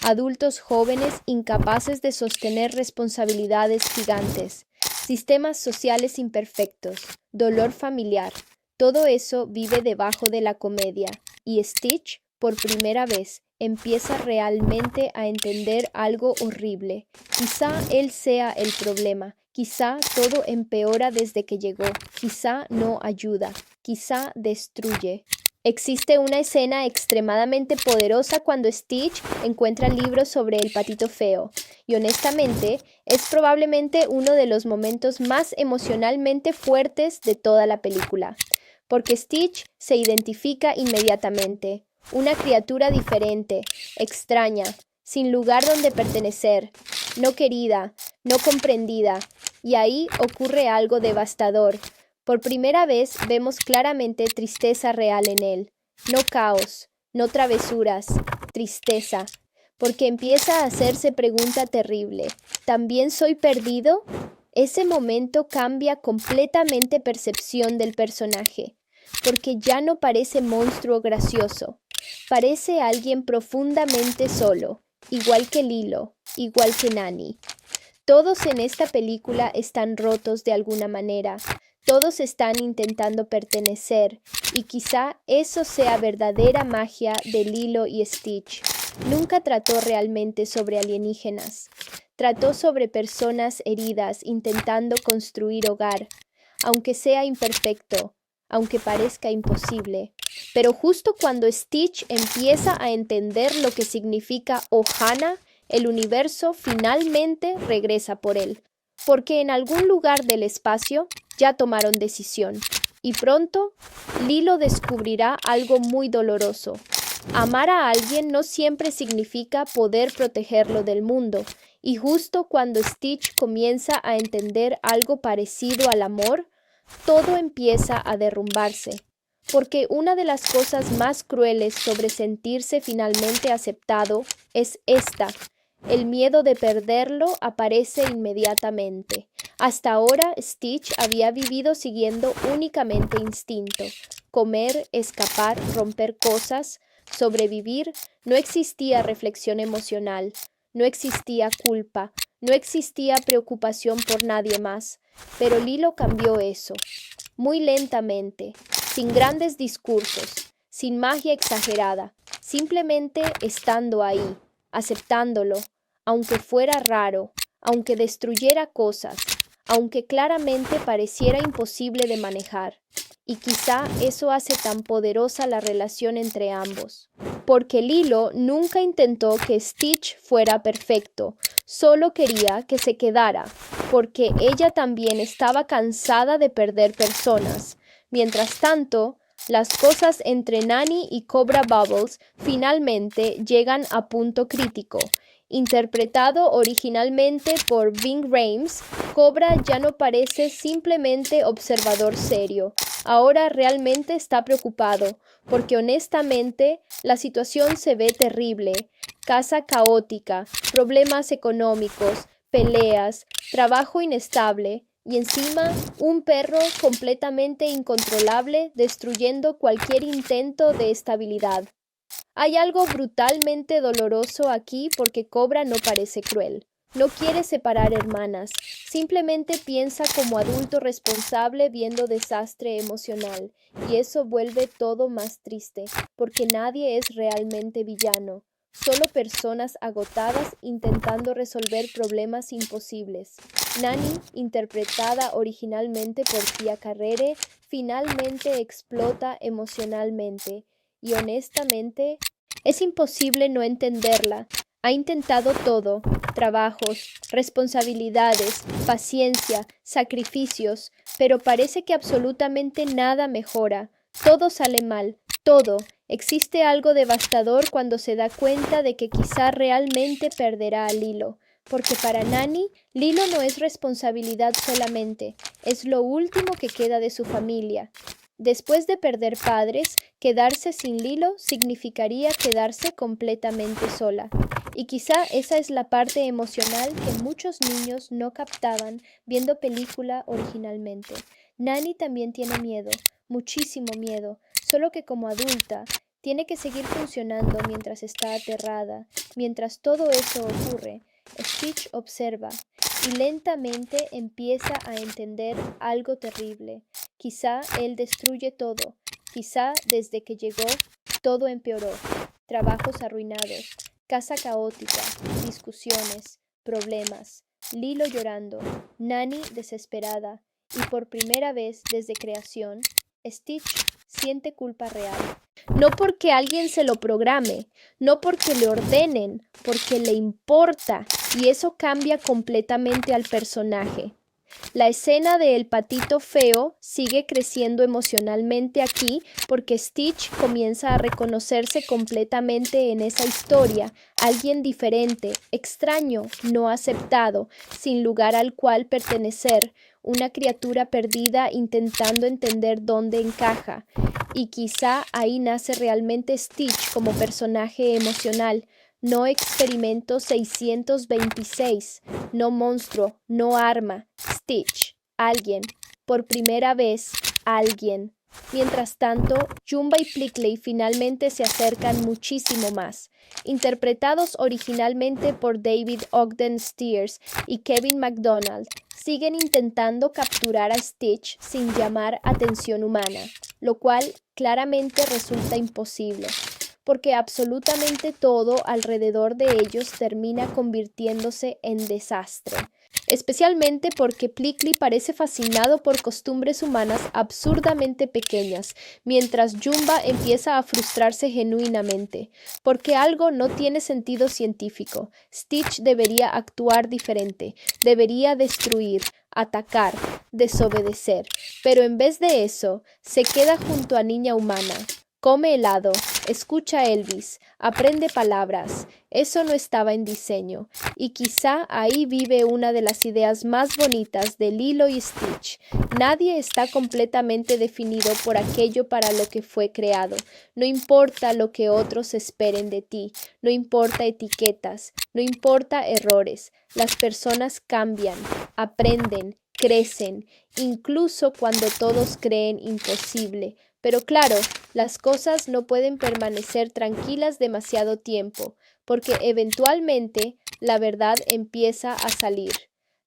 adultos jóvenes incapaces de sostener responsabilidades gigantes, sistemas sociales imperfectos, dolor familiar. Todo eso vive debajo de la comedia, y Stitch, por primera vez, empieza realmente a entender algo horrible. Quizá él sea el problema, quizá todo empeora desde que llegó, quizá no ayuda, quizá destruye. Existe una escena extremadamente poderosa cuando Stitch encuentra libros sobre el patito feo, y honestamente es probablemente uno de los momentos más emocionalmente fuertes de toda la película, porque Stitch se identifica inmediatamente, una criatura diferente, extraña, sin lugar donde pertenecer, no querida, no comprendida, y ahí ocurre algo devastador. Por primera vez vemos claramente tristeza real en él, no caos, no travesuras, tristeza, porque empieza a hacerse pregunta terrible. ¿También soy perdido? Ese momento cambia completamente percepción del personaje, porque ya no parece monstruo gracioso, parece alguien profundamente solo, igual que Lilo, igual que Nani. Todos en esta película están rotos de alguna manera, todos están intentando pertenecer, y quizá eso sea verdadera magia de Lilo y Stitch. Nunca trató realmente sobre alienígenas, trató sobre personas heridas intentando construir hogar, aunque sea imperfecto, aunque parezca imposible. Pero justo cuando Stitch empieza a entender lo que significa Ohana, el universo finalmente regresa por él, porque en algún lugar del espacio ya tomaron decisión, y pronto Lilo descubrirá algo muy doloroso. Amar a alguien no siempre significa poder protegerlo del mundo, y justo cuando Stitch comienza a entender algo parecido al amor, todo empieza a derrumbarse. Porque una de las cosas más crueles sobre sentirse finalmente aceptado es esta: el miedo de perderlo aparece inmediatamente. Hasta ahora Stitch había vivido siguiendo únicamente instinto: comer, escapar, romper cosas, sobrevivir. No existía reflexión emocional, no existía culpa, no existía preocupación por nadie más. Pero Lilo cambió eso, muy lentamente, sin grandes discursos, sin magia exagerada, simplemente estando ahí, aceptándolo, aunque fuera raro, aunque destruyera cosas, aunque claramente pareciera imposible de manejar. Y quizá eso hace tan poderosa la relación entre ambos. Porque Lilo nunca intentó que Stitch fuera perfecto, solo quería que se quedara, porque ella también estaba cansada de perder personas. Mientras tanto, las cosas entre Nani y Cobra Bubbles finalmente llegan a punto crítico. Interpretado originalmente por Ving Rhames, Cobra ya no parece simplemente observador serio. Ahora realmente está preocupado, porque honestamente la situación se ve terrible. Casa caótica, problemas económicos, peleas, trabajo inestable, Y encima, un perro completamente incontrolable destruyendo cualquier intento de estabilidad. Hay algo brutalmente doloroso aquí porque Cobra no parece cruel. No quiere separar hermanas, simplemente piensa como adulto responsable viendo desastre emocional, y eso vuelve todo más triste, porque nadie es realmente villano, solo personas agotadas intentando resolver problemas imposibles. Nani, interpretada originalmente por Tia Carrere, finalmente explota emocionalmente, y honestamente, es imposible no entenderla. Ha intentado todo, trabajos, responsabilidades, paciencia, sacrificios, pero parece que absolutamente nada mejora. Todo sale mal, todo. Existe algo devastador cuando se da cuenta de que quizá realmente perderá a Lilo, porque para Nani, Lilo no es responsabilidad solamente, es lo último que queda de su familia. Después de perder padres, quedarse sin Lilo significaría quedarse completamente sola. Y quizá esa es la parte emocional que muchos niños no captaban viendo película originalmente. Nani también tiene miedo, muchísimo miedo, solo que como adulta tiene que seguir funcionando mientras está aterrada. Mientras todo eso ocurre, Stitch observa y lentamente empieza a entender algo terrible. Quizá él destruye todo, quizá desde que llegó todo empeoró. Trabajos arruinados, casa caótica, discusiones, problemas, Lilo llorando, Nani desesperada, y por primera vez desde creación, Stitch siente culpa real. No porque alguien se lo programe, no porque le ordenen, porque le importa, y eso cambia completamente al personaje. La escena de El patito feo sigue creciendo emocionalmente aquí porque Stitch comienza a reconocerse completamente en esa historia, alguien diferente, extraño, no aceptado, sin lugar al cual pertenecer, una criatura perdida intentando entender dónde encaja. Y quizá ahí nace realmente Stitch como personaje emocional, no experimento 626, no monstruo, no arma, Stitch, alguien, por primera vez, alguien. Mientras tanto, Jumba y Plickly finalmente se acercan muchísimo más. Interpretados originalmente por David Ogden Stiers y Kevin MacDonald, siguen intentando capturar a Stitch sin llamar atención humana, lo cual claramente resulta imposible, porque absolutamente todo alrededor de ellos termina convirtiéndose en desastre. Especialmente porque Plickly parece fascinado por costumbres humanas absurdamente pequeñas, mientras Jumba empieza a frustrarse genuinamente, porque algo no tiene sentido científico. Stitch debería actuar diferente, debería destruir, atacar, desobedecer, pero en vez de eso, se queda junto a Niña Humana. Come helado, escucha Elvis, aprende palabras. Eso no estaba en diseño, y quizá ahí vive una de las ideas más bonitas de Lilo y Stitch. Nadie está completamente definido por aquello para lo que fue creado. No importa lo que otros esperen de ti, no importa etiquetas, no importa errores. Las personas cambian, aprenden, crecen, incluso cuando todos creen imposible. Pero claro, las cosas no pueden permanecer tranquilas demasiado tiempo, porque eventualmente la verdad empieza a salir.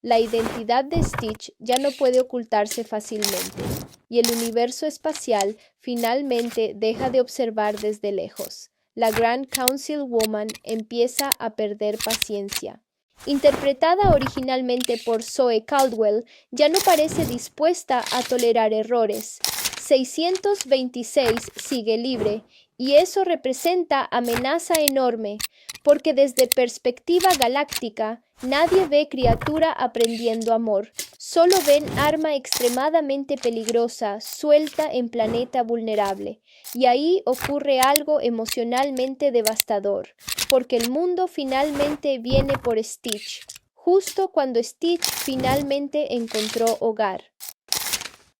La identidad de Stitch ya no puede ocultarse fácilmente, y el universo espacial finalmente deja de observar desde lejos. La Grand Councilwoman empieza a perder paciencia. Interpretada originalmente por Zoe Caldwell, ya no parece dispuesta a tolerar errores. 626 sigue libre, y eso representa amenaza enorme, porque desde perspectiva galáctica, nadie ve criatura aprendiendo amor, solo ven arma extremadamente peligrosa suelta en planeta vulnerable, y ahí ocurre algo emocionalmente devastador, porque el mundo finalmente viene por Stitch, justo cuando Stitch finalmente encontró hogar.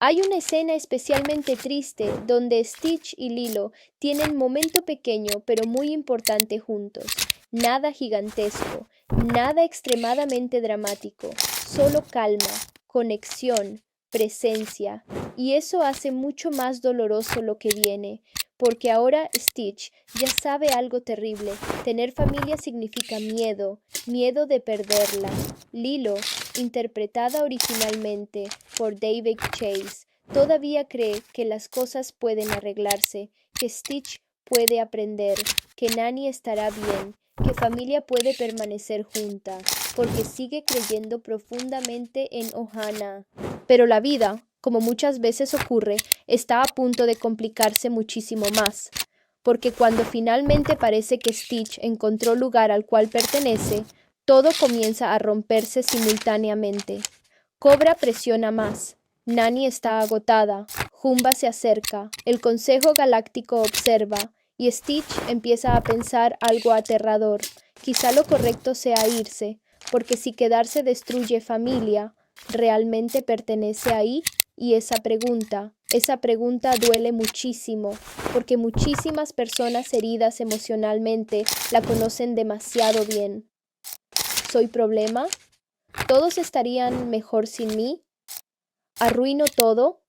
Hay una escena especialmente triste donde Stitch y Lilo tienen momento pequeño pero muy importante juntos. Nada gigantesco, nada extremadamente dramático, solo calma, conexión, presencia, y eso hace mucho más doloroso lo que viene, porque ahora Stitch ya sabe algo terrible. Tener familia significa miedo, miedo de perderla. Lilo, interpretada originalmente por David Chase, todavía cree que las cosas pueden arreglarse, que Stitch puede aprender, que Nani estará bien, que familia puede permanecer junta, porque sigue creyendo profundamente en Ohana. Pero la vida, como muchas veces ocurre, está a punto de complicarse muchísimo más, porque cuando finalmente parece que Stitch encontró lugar al cual pertenece, todo comienza a romperse simultáneamente. Cobra presiona más. Nani está agotada, Jumba se acerca, el Consejo Galáctico observa, y Stitch empieza a pensar algo aterrador. Quizá lo correcto sea irse, porque si quedarse destruye familia, ¿realmente pertenece ahí? Y esa pregunta duele muchísimo, porque muchísimas personas heridas emocionalmente la conocen demasiado bien. ¿Soy problema? ¿Todos estarían mejor sin mí? ¿Arruino todo?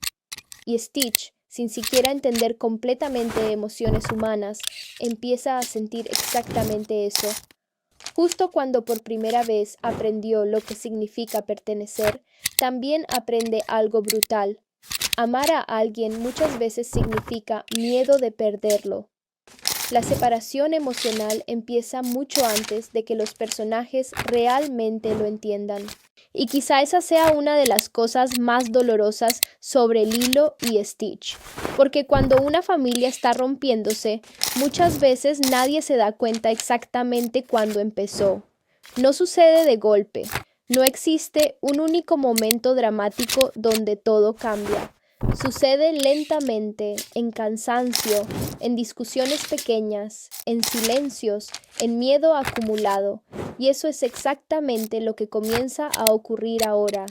Y Stitch, sin siquiera entender completamente emociones humanas, empieza a sentir exactamente eso. Justo cuando por primera vez aprendió lo que significa pertenecer, también aprende algo brutal. Amar a alguien muchas veces significa miedo de perderlo. La separación emocional empieza mucho antes de que los personajes realmente lo entiendan. Y quizá esa sea una de las cosas más dolorosas sobre Lilo y Stitch, porque cuando una familia está rompiéndose, muchas veces nadie se da cuenta exactamente cuándo empezó. No sucede de golpe, no existe un único momento dramático donde todo cambia. Sucede lentamente, en cansancio, en discusiones pequeñas, en silencios, en miedo acumulado, y eso es exactamente lo que comienza a ocurrir ahora.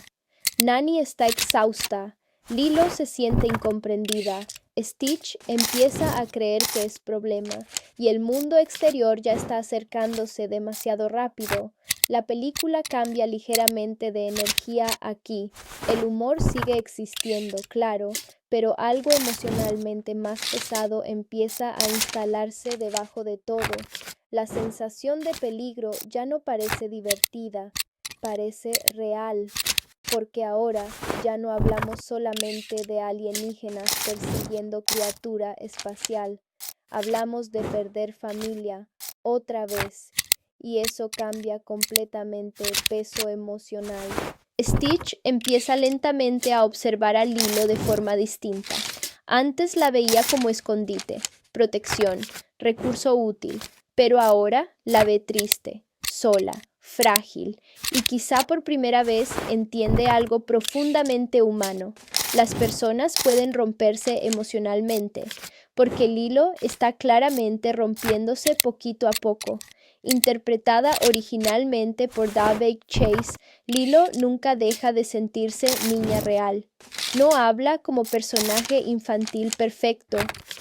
Nani está exhausta, Lilo se siente incomprendida, Stitch empieza a creer que es problema, y el mundo exterior ya está acercándose demasiado rápido. La película cambia ligeramente de energía aquí. El humor sigue existiendo, claro, pero algo emocionalmente más pesado empieza a instalarse debajo de todo. La sensación de peligro ya no parece divertida, parece real, porque ahora ya no hablamos solamente de alienígenas persiguiendo criatura espacial, hablamos de perder familia, otra vez, y eso cambia completamente el peso emocional. Stitch empieza lentamente a observar a Lilo de forma distinta. Antes la veía como escondite, protección, recurso útil, pero ahora la ve triste, sola, frágil, y quizá por primera vez entiende algo profundamente humano. Las personas pueden romperse emocionalmente, porque Lilo está claramente rompiéndose poquito a poco. Interpretada originalmente por David Chase, Lilo nunca deja de sentirse niña real. No habla como personaje infantil perfecto,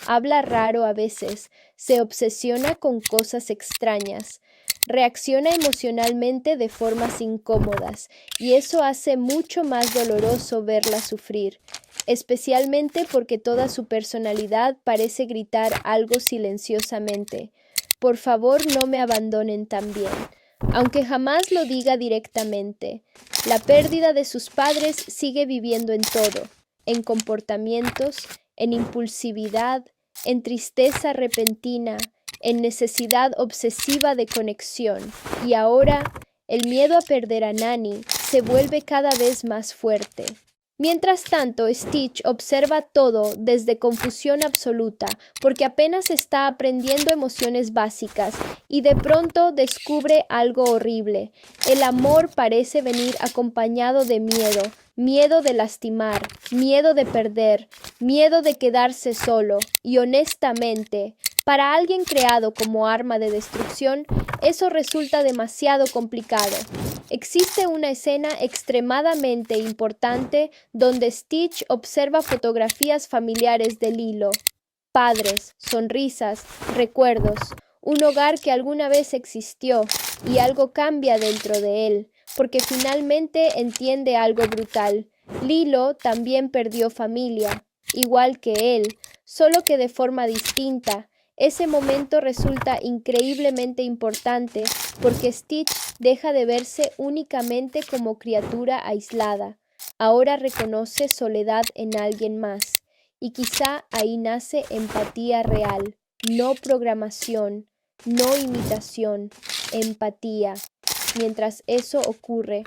habla raro a veces, se obsesiona con cosas extrañas, reacciona emocionalmente de formas incómodas, y eso hace mucho más doloroso verla sufrir, especialmente porque toda su personalidad parece gritar algo silenciosamente. Por favor, no me abandonen también. Aunque jamás lo diga directamente, la pérdida de sus padres sigue viviendo en todo, en comportamientos, en impulsividad, en tristeza repentina, en necesidad obsesiva de conexión. Y ahora, el miedo a perder a Nani se vuelve cada vez más fuerte. Mientras tanto, Stitch observa todo desde confusión absoluta, porque apenas está aprendiendo emociones básicas y de pronto descubre algo horrible. El amor parece venir acompañado de miedo, miedo de lastimar, miedo de perder, miedo de quedarse solo, y honestamente, para alguien creado como arma de destrucción, eso resulta demasiado complicado. Existe una escena extremadamente importante donde Stitch observa fotografías familiares de Lilo. Padres, sonrisas, recuerdos, un hogar que alguna vez existió, y algo cambia dentro de él, porque finalmente entiende algo brutal. Lilo también perdió familia, igual que él, solo que de forma distinta. Ese momento resulta increíblemente importante porque Stitch deja de verse únicamente como criatura aislada. Ahora reconoce soledad en alguien más. Y quizá ahí nace empatía real, no programación, no imitación, empatía. Mientras eso ocurre,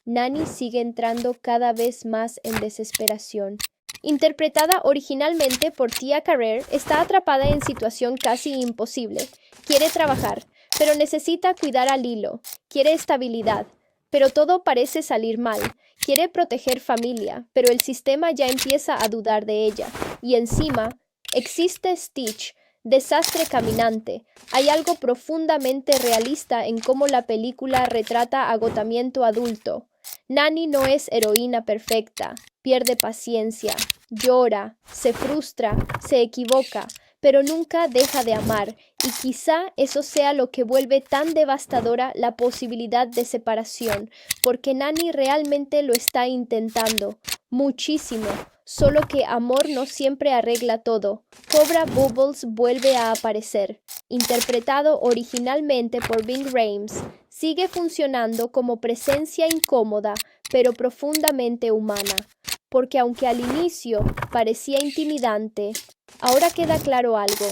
Nani sigue entrando cada vez más en desesperación. Interpretada originalmente por Tia Carrere, está atrapada en situación casi imposible. Quiere trabajar, pero necesita cuidar a Lilo. Quiere estabilidad, pero todo parece salir mal. Quiere proteger familia, pero el sistema ya empieza a dudar de ella. Y encima, existe Stitch, desastre caminante. Hay algo profundamente realista en cómo la película retrata agotamiento adulto. Nani no es heroína perfecta, pierde paciencia, llora, se frustra, se equivoca, pero nunca deja de amar, y quizá eso sea lo que vuelve tan devastadora la posibilidad de separación, porque Nani realmente lo está intentando, muchísimo, solo que amor no siempre arregla todo. Cobra Bubbles vuelve a aparecer, interpretado originalmente por Ving Rhames. Sigue funcionando como presencia incómoda, pero profundamente humana, porque aunque al inicio parecía intimidante, ahora queda claro algo.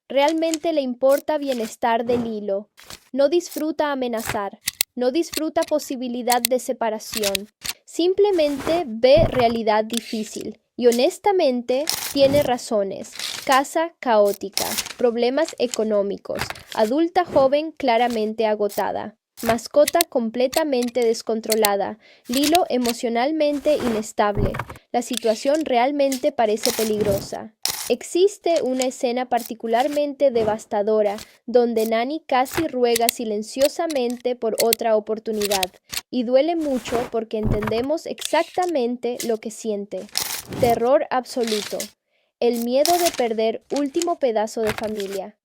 Realmente le importa bienestar de Lilo. No disfruta amenazar, no disfruta posibilidad de separación. Simplemente ve realidad difícil. Y honestamente tiene razones. Casa caótica, problemas económicos, adulta joven claramente agotada. Mascota completamente descontrolada, Lilo emocionalmente inestable. La situación realmente parece peligrosa. Existe una escena particularmente devastadora donde Nani casi ruega silenciosamente por otra oportunidad, y duele mucho porque entendemos exactamente lo que siente. Terror absoluto. El miedo de perder último pedazo de familia.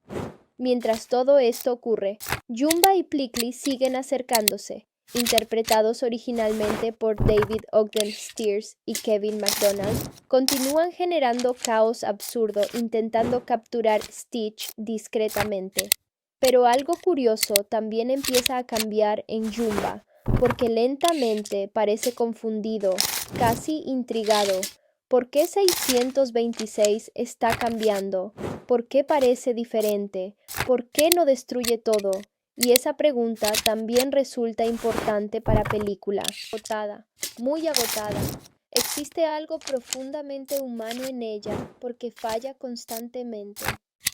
Mientras todo esto ocurre, Jumba y Plickly siguen acercándose, interpretados originalmente por David Ogden Stiers y Kevin MacDonald, continúan generando caos absurdo intentando capturar Stitch discretamente. Pero algo curioso también empieza a cambiar en Jumba, porque lentamente parece confundido, casi intrigado. ¿Por qué 626 está cambiando? ¿Por qué parece diferente? ¿Por qué no destruye todo? Y esa pregunta también resulta importante para película. Agotada, muy agotada. Existe algo profundamente humano en ella porque falla constantemente.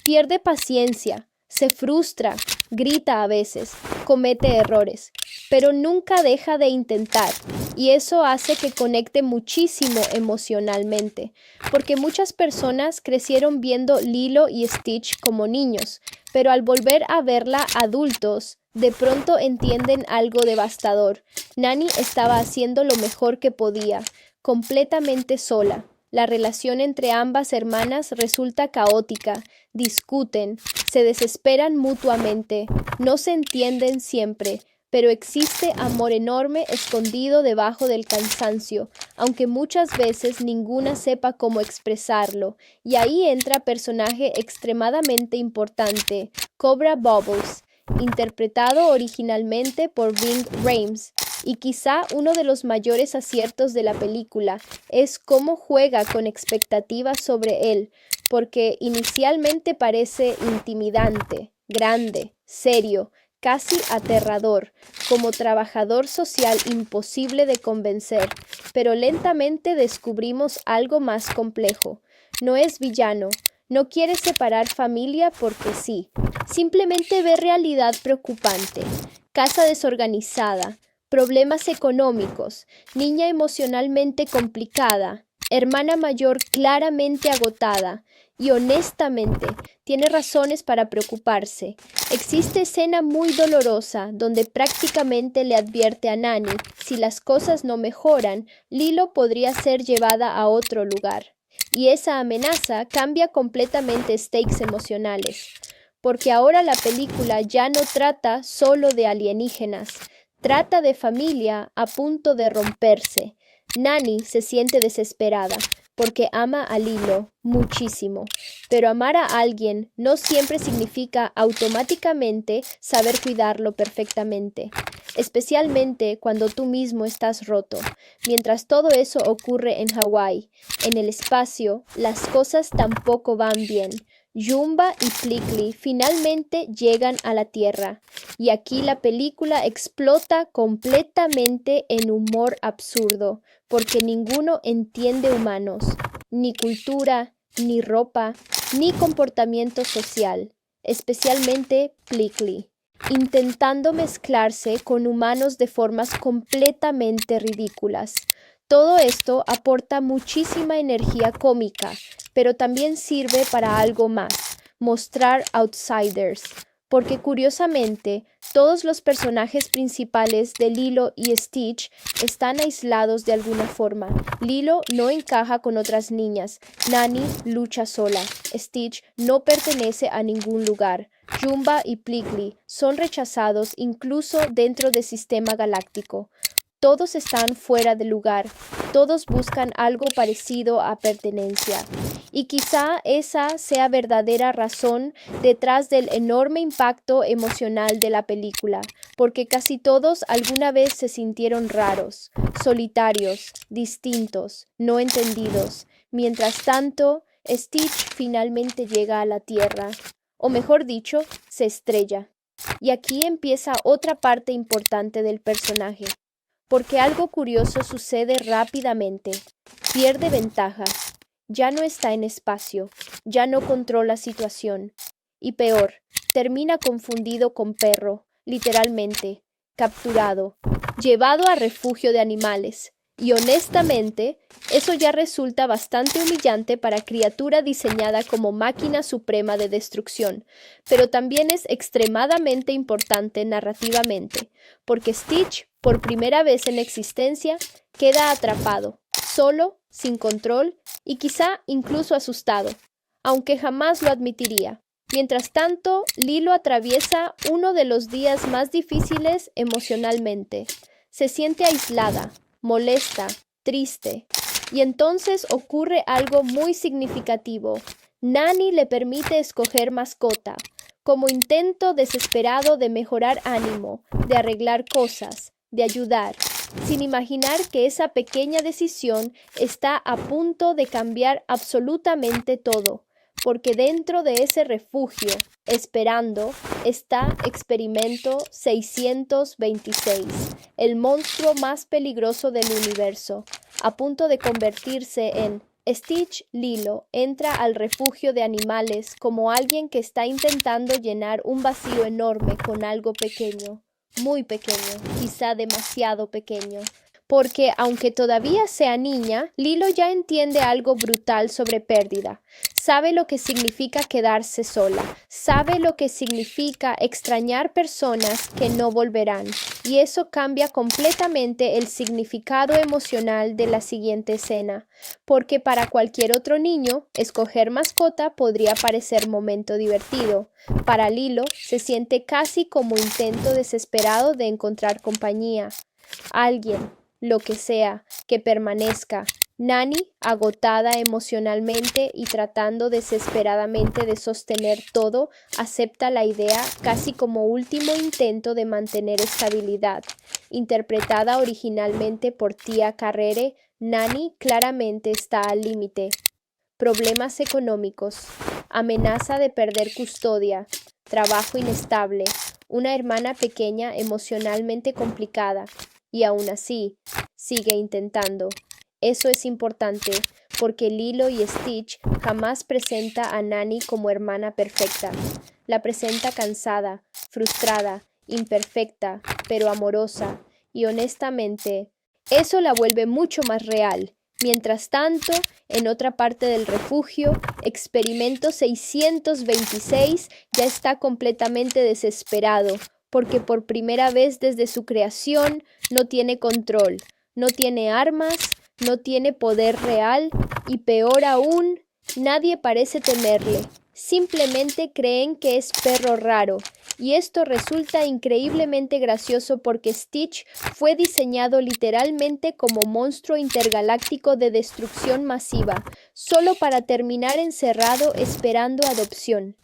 Pierde paciencia, se frustra, grita a veces, comete errores, pero nunca deja de intentar. Y eso hace que conecte muchísimo emocionalmente, porque muchas personas crecieron viendo Lilo y Stitch como niños, pero al volver a verla adultos, de pronto entienden algo devastador. Nani estaba haciendo lo mejor que podía, completamente sola. La relación entre ambas hermanas resulta caótica, discuten, se desesperan mutuamente, no se entienden siempre, pero existe amor enorme escondido debajo del cansancio, aunque muchas veces ninguna sepa cómo expresarlo, y ahí entra personaje extremadamente importante, Cobra Bubbles, interpretado originalmente por Ving Rhames, y quizá uno de los mayores aciertos de la película es cómo juega con expectativas sobre él, porque inicialmente parece intimidante, grande, serio, casi aterrador, como trabajador social imposible de convencer, pero lentamente descubrimos algo más complejo. No es villano, no quiere separar familia porque sí, simplemente ve realidad preocupante, casa desorganizada, problemas económicos, niña emocionalmente complicada, hermana mayor claramente agotada, y honestamente tiene razones para preocuparse. Existe escena muy dolorosa donde prácticamente le advierte a Nani, si las cosas no mejoran, Lilo podría ser llevada a otro lugar. Y esa amenaza cambia completamente stakes emocionales, porque ahora la película ya no trata solo de alienígenas, trata de familia a punto de romperse, Nani se siente desesperada porque ama a Lilo muchísimo, pero amar a alguien no siempre significa automáticamente saber cuidarlo perfectamente, especialmente cuando tú mismo estás roto. Mientras todo eso ocurre en Hawái, en el espacio, las cosas tampoco van bien. Jumba y Plickly finalmente llegan a la Tierra, y aquí la película explota completamente en humor absurdo, porque ninguno entiende humanos, ni cultura, ni ropa, ni comportamiento social, especialmente Plickly, intentando mezclarse con humanos de formas completamente ridículas. Todo esto aporta muchísima energía cómica, pero también sirve para algo más, mostrar outsiders, porque curiosamente todos los personajes principales de Lilo y Stitch están aislados de alguna forma. Lilo no encaja con otras niñas, Nani lucha sola, Stitch no pertenece a ningún lugar, Jumba y Plickly son rechazados incluso dentro del sistema galáctico. Todos están fuera de lugar, todos buscan algo parecido a pertenencia. Y quizá esa sea verdadera razón detrás del enorme impacto emocional de la película, porque casi todos alguna vez se sintieron raros, solitarios, distintos, no entendidos. Mientras tanto, Stitch finalmente llega a la Tierra, o mejor dicho, se estrella. Y aquí empieza otra parte importante del personaje, porque algo curioso sucede rápidamente. Pierde ventajas. Ya no está en espacio, ya no controla situación. Y peor, termina confundido con perro, literalmente, capturado, llevado a refugio de animales. Y honestamente, eso ya resulta bastante humillante para criatura diseñada como máquina suprema de destrucción, pero también es extremadamente importante narrativamente, porque Stitch, por primera vez en existencia, queda atrapado, solo, sin control y quizá incluso asustado, aunque jamás lo admitiría. Mientras tanto, Lilo atraviesa uno de los días más difíciles emocionalmente. Se siente aislada, molesta, triste. Y entonces ocurre algo muy significativo. Nani le permite escoger mascota, como intento desesperado de mejorar ánimo, de arreglar cosas, de ayudar, sin imaginar que esa pequeña decisión está a punto de cambiar absolutamente todo, porque dentro de ese refugio, esperando, está Experimento 626, el monstruo más peligroso del universo, a punto de convertirse en Stitch. Lilo entra al refugio de animales como alguien que está intentando llenar un vacío enorme con algo pequeño, muy pequeño, quizá demasiado pequeño. Porque aunque todavía sea niña, Lilo ya entiende algo brutal sobre pérdida. Sabe lo que significa quedarse sola, sabe lo que significa extrañar personas que no volverán, y eso cambia completamente el significado emocional de la siguiente escena, porque para cualquier otro niño, escoger mascota podría parecer momento divertido. Para Lilo, se siente casi como intento desesperado de encontrar compañía. Alguien, lo que sea, que permanezca. Nani, agotada emocionalmente y tratando desesperadamente de sostener todo, acepta la idea casi como último intento de mantener estabilidad. Interpretada originalmente por Tia Carrere, Nani claramente está al límite. Problemas económicos, amenaza de perder custodia, trabajo inestable, una hermana pequeña emocionalmente complicada. Y aún así, sigue intentando. Eso es importante, porque Lilo y Stitch jamás presenta a Nani como hermana perfecta. La presenta cansada, frustrada, imperfecta, pero amorosa, y honestamente, eso la vuelve mucho más real. Mientras tanto, en otra parte del refugio, Experimento 626 ya está completamente desesperado, porque por primera vez desde su creación no tiene control, no tiene armas, no tiene poder real y peor aún, nadie parece temerle. Simplemente creen que es perro raro, y esto resulta increíblemente gracioso porque Stitch fue diseñado literalmente como monstruo intergaláctico de destrucción masiva, solo para terminar encerrado esperando adopción.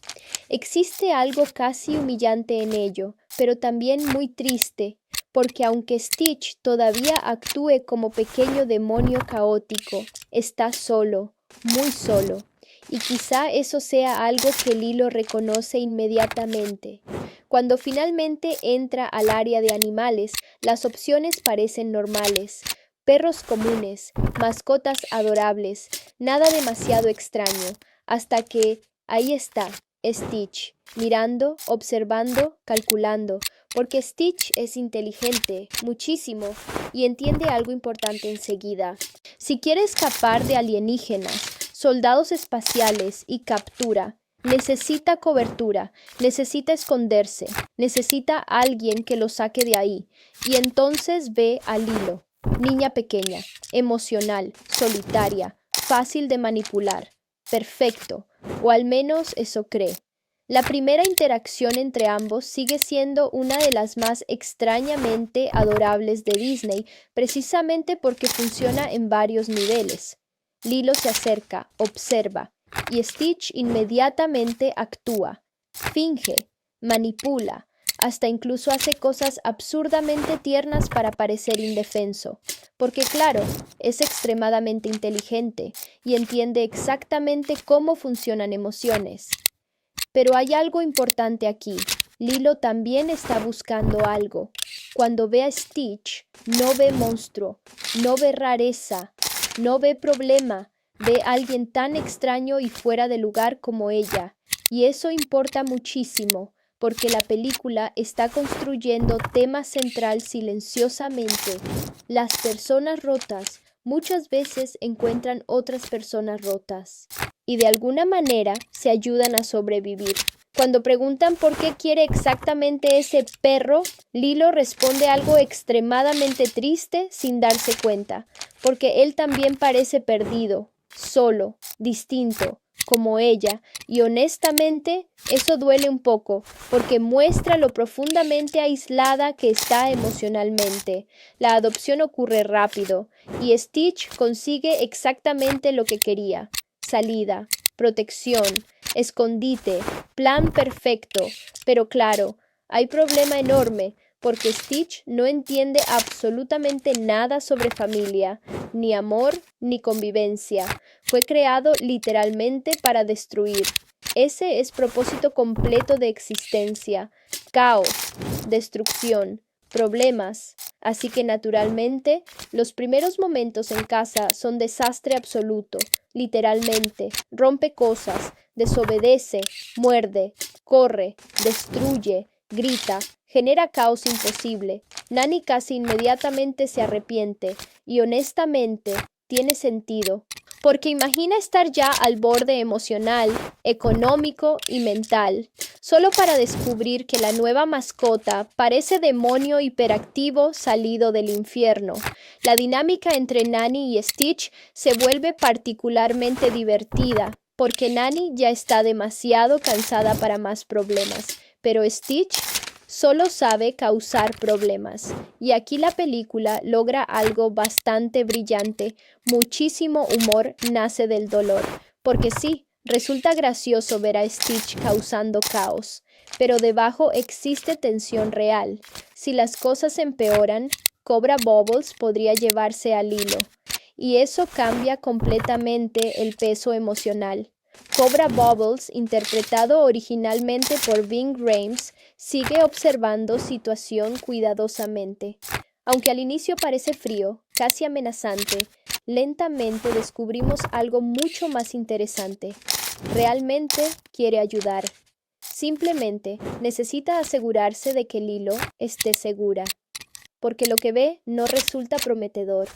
Existe algo casi humillante en ello, pero también muy triste, porque aunque Stitch todavía actúe como pequeño demonio caótico, está solo, muy solo. Y quizá eso sea algo que Lilo reconoce inmediatamente. Cuando finalmente entra al área de animales, las opciones parecen normales. Perros comunes, mascotas adorables, nada demasiado extraño, hasta que ahí está, Stitch, mirando, observando, calculando, porque Stitch es inteligente, muchísimo, y entiende algo importante enseguida. Si quiere escapar de alienígenas, soldados espaciales y captura, necesita cobertura, necesita esconderse, necesita a alguien que lo saque de ahí, y entonces ve a Lilo, niña pequeña, emocional, solitaria, fácil de manipular, perfecto, o al menos eso cree. La primera interacción entre ambos sigue siendo una de las más extrañamente adorables de Disney, precisamente porque funciona en varios niveles. Lilo se acerca, observa, y Stitch inmediatamente actúa, finge, manipula, hasta incluso hace cosas absurdamente tiernas para parecer indefenso, porque claro, es extremadamente inteligente y entiende exactamente cómo funcionan emociones. Pero hay algo importante aquí. Lilo también está buscando algo. Cuando ve a Stitch, no ve monstruo, no ve rareza, no ve problema, ve a alguien tan extraño y fuera de lugar como ella. Y eso importa muchísimo, porque la película está construyendo tema central silenciosamente. Las personas rotas muchas veces encuentran otras personas rotas y de alguna manera se ayudan a sobrevivir. Cuando preguntan por qué quiere exactamente ese perro, Lilo responde algo extremadamente triste sin darse cuenta, porque él también parece perdido, solo, distinto, como ella, y honestamente eso duele un poco, porque muestra lo profundamente aislada que está emocionalmente. La adopción ocurre rápido, y Stitch consigue exactamente lo que quería: salida, protección, escondite, plan perfecto. Pero claro, hay problema enorme, porque Stitch no entiende absolutamente nada sobre familia, ni amor, ni convivencia. Fue creado literalmente para destruir. Ese es propósito completo de existencia: caos, destrucción, problemas. Así que naturalmente, los primeros momentos en casa son desastre absoluto, literalmente. Rompe cosas, desobedece, muerde, corre, destruye, grita, genera caos imposible. Nani casi inmediatamente se arrepiente, y honestamente tiene sentido, porque imagina estar ya al borde emocional, económico y mental, solo para descubrir que la nueva mascota parece demonio hiperactivo salido del infierno. La dinámica entre Nani y Stitch se vuelve particularmente divertida, porque Nani ya está demasiado cansada para más problemas, pero Stitch solo sabe causar problemas. Y aquí la película logra algo bastante brillante. Muchísimo humor nace del dolor, porque sí, resulta gracioso ver a Stitch causando caos, pero debajo existe tensión real. Si las cosas empeoran, Cobra Bubbles podría llevarse al hilo, y eso cambia completamente el peso emocional. Cobra Bubbles, interpretado originalmente por Ving Rhames, sigue observando situación cuidadosamente. Aunque al inicio parece frío, casi amenazante, lentamente descubrimos algo mucho más interesante. Realmente quiere ayudar. Simplemente necesita asegurarse de que Lilo esté segura, porque lo que ve no resulta prometedor.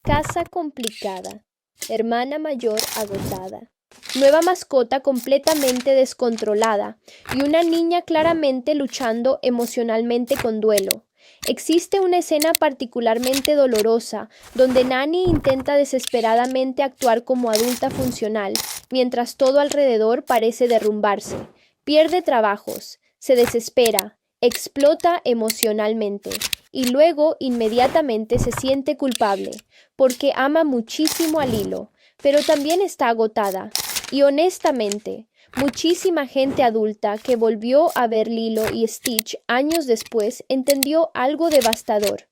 Casa complicada. Hermana mayor agotada. Nueva mascota completamente descontrolada y una niña claramente luchando emocionalmente con duelo. Existe una escena particularmente dolorosa, donde Nani intenta desesperadamente actuar como adulta funcional, mientras todo alrededor parece derrumbarse. Pierde trabajos, se desespera, explota emocionalmente, y luego inmediatamente se siente culpable, porque ama muchísimo a Lilo, pero también está agotada. Y honestamente, muchísima gente adulta que volvió a ver Lilo y Stitch años después entendió algo devastador.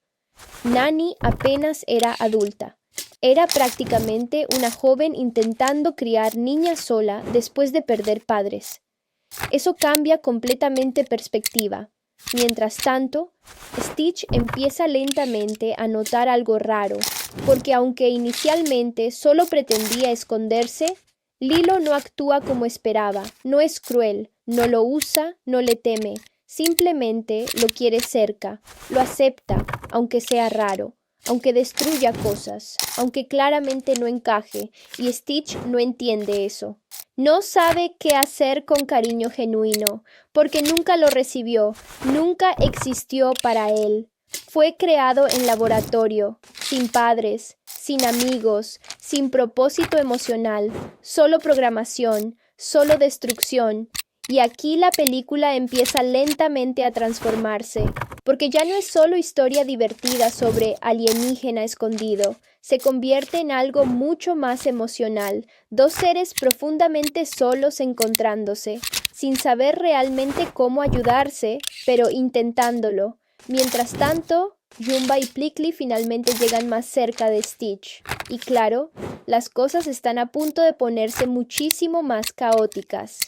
Nani apenas era adulta. Era prácticamente una joven intentando criar niña sola después de perder padres. Eso cambia completamente perspectiva. Mientras tanto, Stitch empieza lentamente a notar algo raro, porque aunque inicialmente solo pretendía esconderse, Lilo no actúa como esperaba, no es cruel, no lo usa, no le teme, simplemente lo quiere cerca, lo acepta, aunque sea raro, aunque destruya cosas, aunque claramente no encaje, y Stitch no entiende eso. No sabe qué hacer con cariño genuino, porque nunca lo recibió, nunca existió para él. Fue creado en laboratorio, sin padres, sin amigos, sin propósito emocional, solo programación, solo destrucción. Y aquí la película empieza lentamente a transformarse, porque ya no es solo historia divertida sobre alienígena escondido, se convierte en algo mucho más emocional, dos seres profundamente solos encontrándose, sin saber realmente cómo ayudarse, pero intentándolo. Mientras tanto, Jumba y Plickly finalmente llegan más cerca de Stitch, y claro, las cosas están a punto de ponerse muchísimo más caóticas.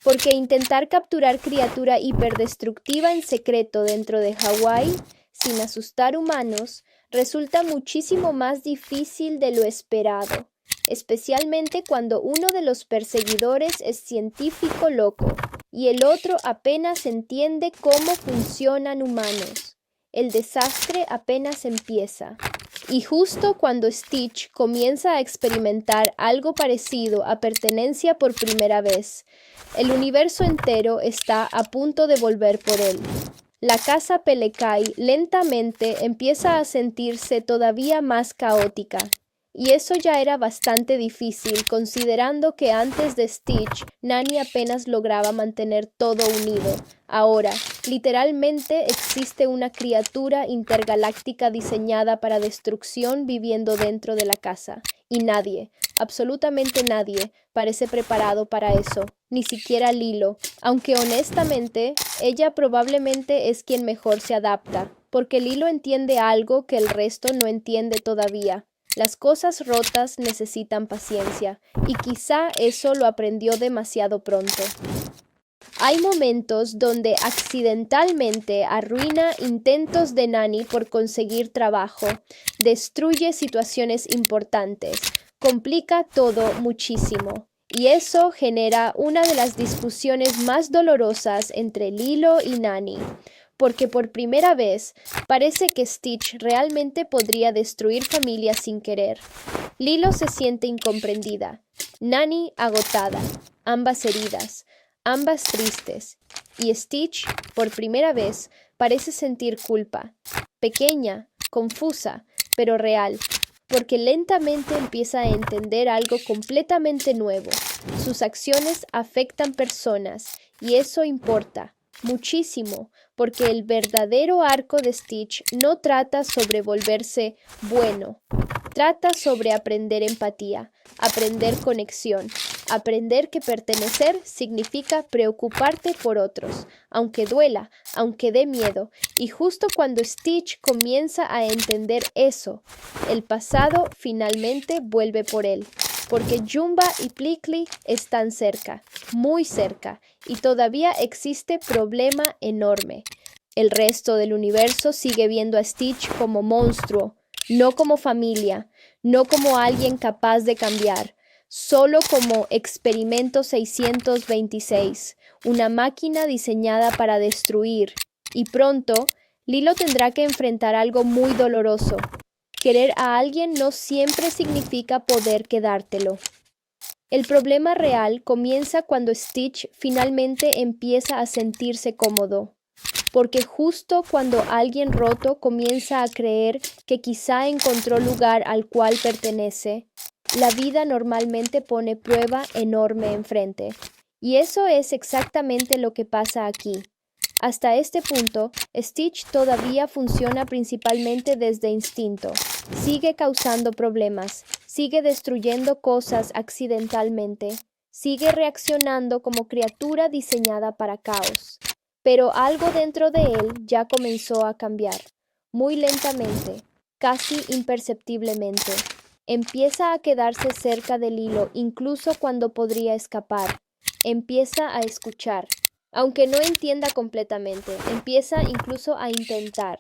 Porque intentar capturar criatura hiperdestructiva en secreto dentro de Hawái, sin asustar humanos, resulta muchísimo más difícil de lo esperado, especialmente cuando uno de los perseguidores es científico loco y el otro apenas entiende cómo funcionan humanos. El desastre apenas empieza. Y justo cuando Stitch comienza a experimentar algo parecido a pertenencia por primera vez, el universo entero está a punto de volver por él. La casa Pelekai lentamente empieza a sentirse todavía más caótica. Y eso ya era bastante difícil, considerando que antes de Stitch, Nani apenas lograba mantener todo unido. Ahora, literalmente existe una criatura intergaláctica diseñada para destrucción viviendo dentro de la casa. Y nadie, absolutamente nadie, parece preparado para eso. Ni siquiera Lilo, aunque honestamente, ella probablemente es quien mejor se adapta, porque Lilo entiende algo que el resto no entiende todavía. Las cosas rotas necesitan paciencia, y quizá eso lo aprendió demasiado pronto. Hay momentos donde accidentalmente arruina intentos de Nani por conseguir trabajo, destruye situaciones importantes, complica todo muchísimo. Y eso genera una de las discusiones más dolorosas entre Lilo y Nani, porque por primera vez parece que Stitch realmente podría destruir familias sin querer. Lilo se siente incomprendida, Nani agotada, ambas heridas, ambas tristes, y Stitch, por primera vez, parece sentir culpa, pequeña, confusa, pero real, porque lentamente empieza a entender algo completamente nuevo. Sus acciones afectan personas, y eso importa muchísimo, porque el verdadero arco de Stitch no trata sobre volverse bueno, trata sobre aprender empatía, aprender conexión, aprender que pertenecer significa preocuparte por otros, aunque duela, aunque dé miedo, y justo cuando Stitch comienza a entender eso, el pasado finalmente vuelve por él. Porque Jumba y Plickly están cerca, muy cerca, y todavía existe problema enorme. El resto del universo sigue viendo a Stitch como monstruo, no como familia, no como alguien capaz de cambiar, solo como Experimento 626, una máquina diseñada para destruir. Y pronto, Lilo tendrá que enfrentar algo muy doloroso. Querer a alguien no siempre significa poder quedártelo. El problema real comienza cuando Stitch finalmente empieza a sentirse cómodo. porque justo cuando alguien roto comienza a creer que quizá encontró lugar al cual pertenece, la vida normalmente pone prueba enorme enfrente. Y eso es exactamente lo que pasa aquí. Hasta este punto, Stitch todavía funciona principalmente desde instinto. Sigue causando problemas, sigue destruyendo cosas accidentalmente, sigue reaccionando como criatura diseñada para caos. Pero algo dentro de él ya comenzó a cambiar, muy lentamente, casi imperceptiblemente. Empieza a quedarse cerca del hilo incluso cuando podría escapar. Empieza a escuchar. Aunque no entienda completamente, empieza incluso a intentar.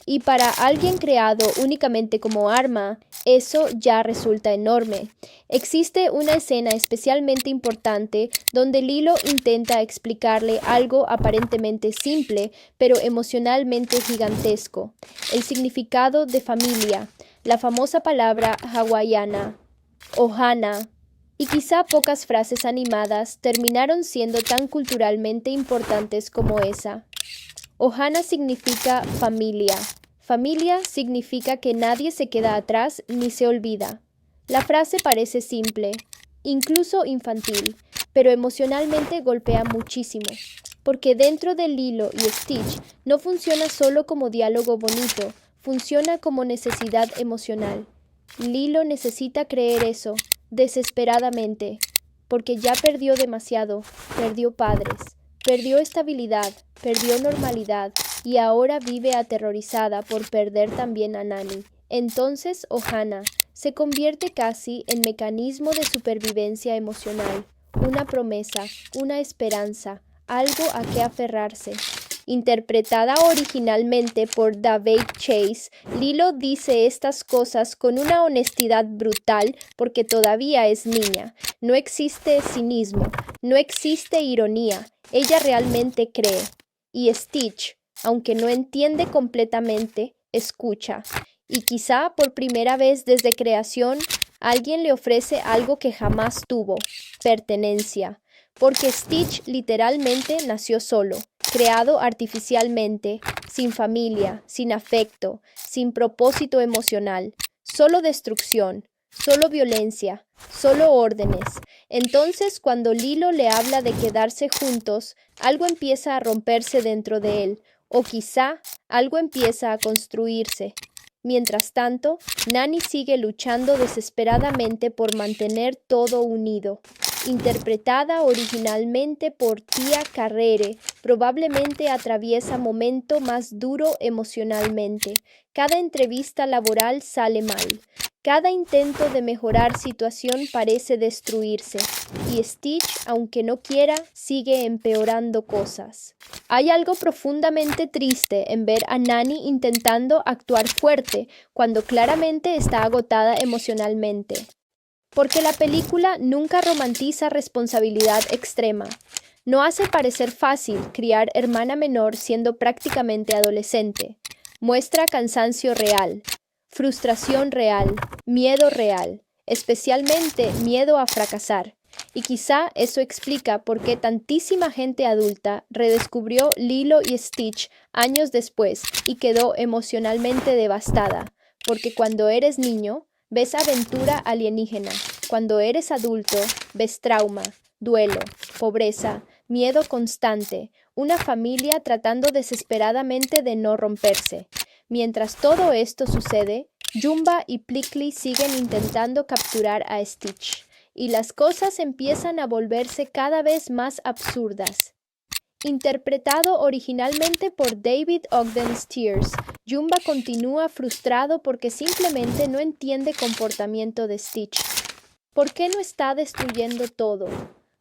Y para alguien creado únicamente como arma, eso ya resulta enorme. Existe una escena especialmente importante donde Lilo intenta explicarle algo aparentemente simple, pero emocionalmente gigantesco: el significado de familia, la famosa palabra hawaiana, ohana. Y quizá pocas frases animadas terminaron siendo tan culturalmente importantes como esa. Ohana significa familia. Familia significa que nadie se queda atrás ni se olvida. La frase parece simple, incluso infantil, pero emocionalmente golpea muchísimo, porque dentro de Lilo y Stitch no funciona solo como diálogo bonito, funciona como necesidad emocional. Lilo necesita creer eso, desesperadamente, porque ya perdió demasiado, perdió padres, perdió estabilidad, perdió normalidad y ahora vive aterrorizada por perder también a Nani. Entonces Ohana se convierte casi en mecanismo de supervivencia emocional, una promesa, una esperanza, algo a que aferrarse. Interpretada originalmente por Daveigh Chase, Lilo dice estas cosas con una honestidad brutal porque todavía es niña. No existe cinismo, no existe ironía. Ella realmente cree. Y Stitch, aunque no entiende completamente, escucha. Y quizá por primera vez desde creación, alguien le ofrece algo que jamás tuvo: pertenencia. Porque Stitch literalmente nació solo, creado artificialmente, sin familia, sin afecto, sin propósito emocional, solo destrucción, solo violencia, solo órdenes. Entonces, cuando Lilo le habla de quedarse juntos, algo empieza a romperse dentro de él, o quizá algo empieza a construirse. Mientras tanto, Nani sigue luchando desesperadamente por mantener todo unido. Interpretada originalmente por Tia Carrere, probablemente atraviesa momento más duro emocionalmente. Cada entrevista laboral sale mal. Cada intento de mejorar situación parece destruirse. Y Stitch, aunque no quiera, sigue empeorando cosas. Hay algo profundamente triste en ver a Nani intentando actuar fuerte cuando claramente está agotada emocionalmente. Porque la película nunca romantiza responsabilidad extrema. No hace parecer fácil criar hermana menor siendo prácticamente adolescente. Muestra cansancio real, frustración real, miedo real, especialmente miedo a fracasar. Y quizá eso explica por qué tantísima gente adulta redescubrió Lilo y Stitch años después y quedó emocionalmente devastada. Porque cuando eres niño, ves aventura alienígena. Cuando eres adulto, ves trauma, duelo, pobreza, miedo constante, una familia tratando desesperadamente de no romperse. Mientras todo esto sucede, Jumba y Plickly siguen intentando capturar a Stitch, y las cosas empiezan a volverse cada vez más absurdas. Interpretado originalmente por David Ogden Stiers, Jumba continúa frustrado porque simplemente no entiende comportamiento de Stitch. ¿Por qué no está destruyendo todo?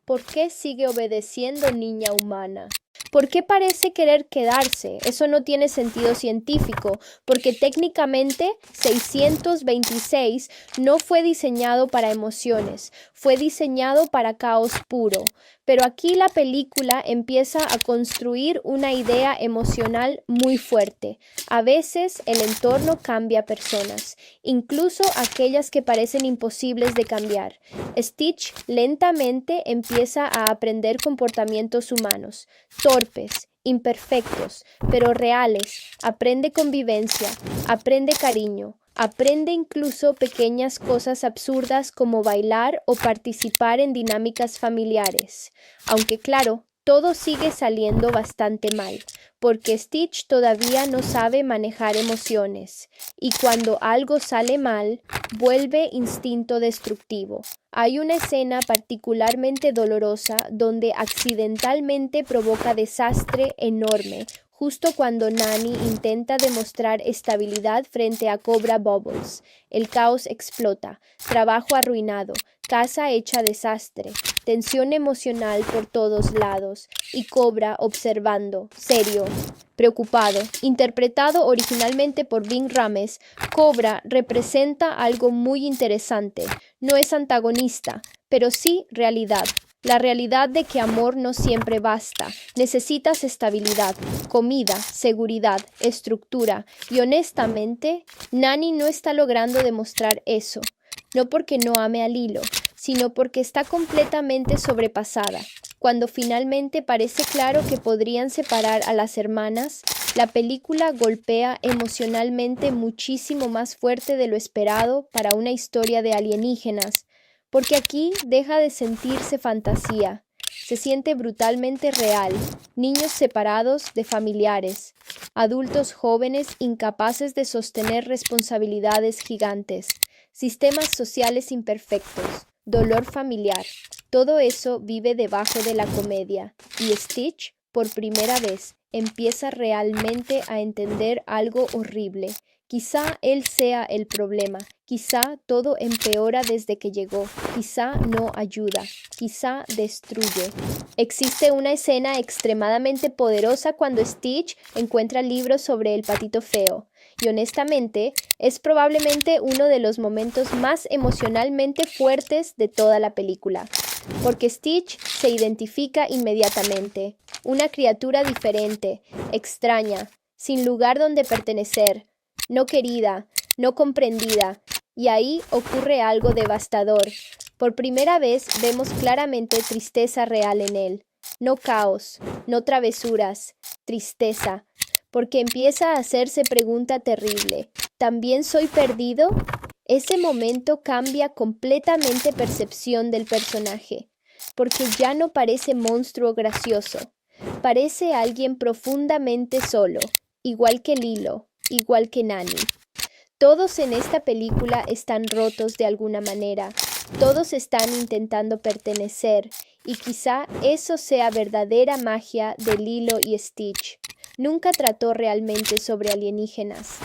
¿Por qué sigue obedeciendo, niña humana? ¿Por qué parece querer quedarse? Eso no tiene sentido científico, porque técnicamente 626 no fue diseñado para emociones, fue diseñado para caos puro. Pero aquí la película empieza a construir una idea emocional muy fuerte. A veces el entorno cambia personas, incluso aquellas que parecen imposibles de cambiar. Stitch lentamente empieza a aprender comportamientos humanos, torpes, imperfectos, pero reales. Aprende convivencia, aprende cariño, aprende incluso pequeñas cosas absurdas como bailar o participar en dinámicas familiares. Aunque claro, todo sigue saliendo bastante mal, porque Stitch todavía no sabe manejar emociones, y cuando algo sale mal, vuelve instinto destructivo. Hay una escena particularmente dolorosa donde accidentalmente provoca desastre enorme, justo cuando Nani intenta demostrar estabilidad frente a Cobra Bubbles. El caos explota, trabajo arruinado, casa hecha desastre, tensión emocional por todos lados, y Cobra observando, serio, preocupado. Interpretado originalmente por Ving Rhames, Cobra representa algo muy interesante. No es antagonista, pero sí realidad. La realidad de que amor no siempre basta. Necesitas estabilidad, comida, seguridad, estructura. Y honestamente, Nani no está logrando demostrar eso. No porque no ame a Lilo, sino porque está completamente sobrepasada. Cuando finalmente parece claro que podrían separar a las hermanas, la película golpea emocionalmente muchísimo más fuerte de lo esperado para una historia de alienígenas, porque aquí deja de sentirse fantasía, se siente brutalmente real, niños separados de familiares, adultos jóvenes incapaces de sostener responsabilidades gigantes, sistemas sociales imperfectos, dolor familiar. Todo eso vive debajo de la comedia, y Stitch, por primera vez, empieza realmente a entender algo horrible. Quizá él sea el problema, quizá todo empeora desde que llegó, quizá no ayuda, quizá destruye. Existe una escena extremadamente poderosa cuando Stitch encuentra libros sobre el patito feo, y honestamente es probablemente uno de los momentos más emocionalmente fuertes de toda la película, porque Stitch se identifica inmediatamente, una criatura diferente, extraña, sin lugar donde pertenecer, no querida, no comprendida, y ahí ocurre algo devastador. Por primera vez vemos claramente tristeza real en él, no caos, no travesuras, tristeza, porque empieza a hacerse pregunta terrible. ¿También soy perdido? Ese momento cambia completamente percepción del personaje, porque ya no parece monstruo gracioso, parece alguien profundamente solo, igual que Lilo, igual que Nani. Todos en esta película están rotos de alguna manera, todos están intentando pertenecer, y quizá eso sea verdadera magia de Lilo y Stitch. Nunca trató realmente sobre alienígenas,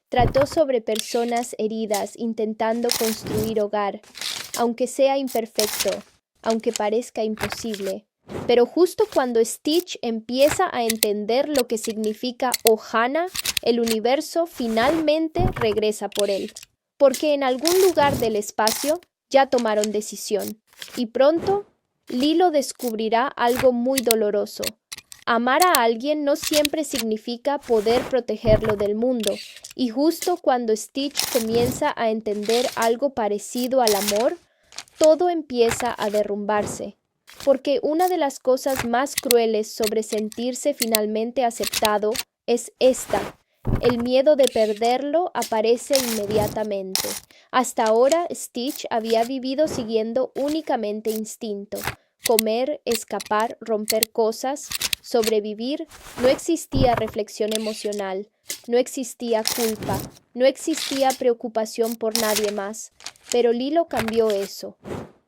trató sobre personas heridas intentando construir hogar, aunque sea imperfecto, aunque parezca imposible. Pero justo cuando Stitch empieza a entender lo que significa Ohana, el universo finalmente regresa por él. Porque en algún lugar del espacio ya tomaron decisión. Y pronto, Lilo descubrirá algo muy doloroso. Amar a alguien no siempre significa poder protegerlo del mundo. Y justo cuando Stitch comienza a entender algo parecido al amor, todo empieza a derrumbarse. Porque una de las cosas más crueles sobre sentirse finalmente aceptado es esta. El miedo de perderlo aparece inmediatamente. Hasta ahora Stitch había vivido siguiendo únicamente instinto. Comer, escapar, romper cosas, sobrevivir. No existía reflexión emocional, no existía culpa, no existía preocupación por nadie más. Pero Lilo cambió eso,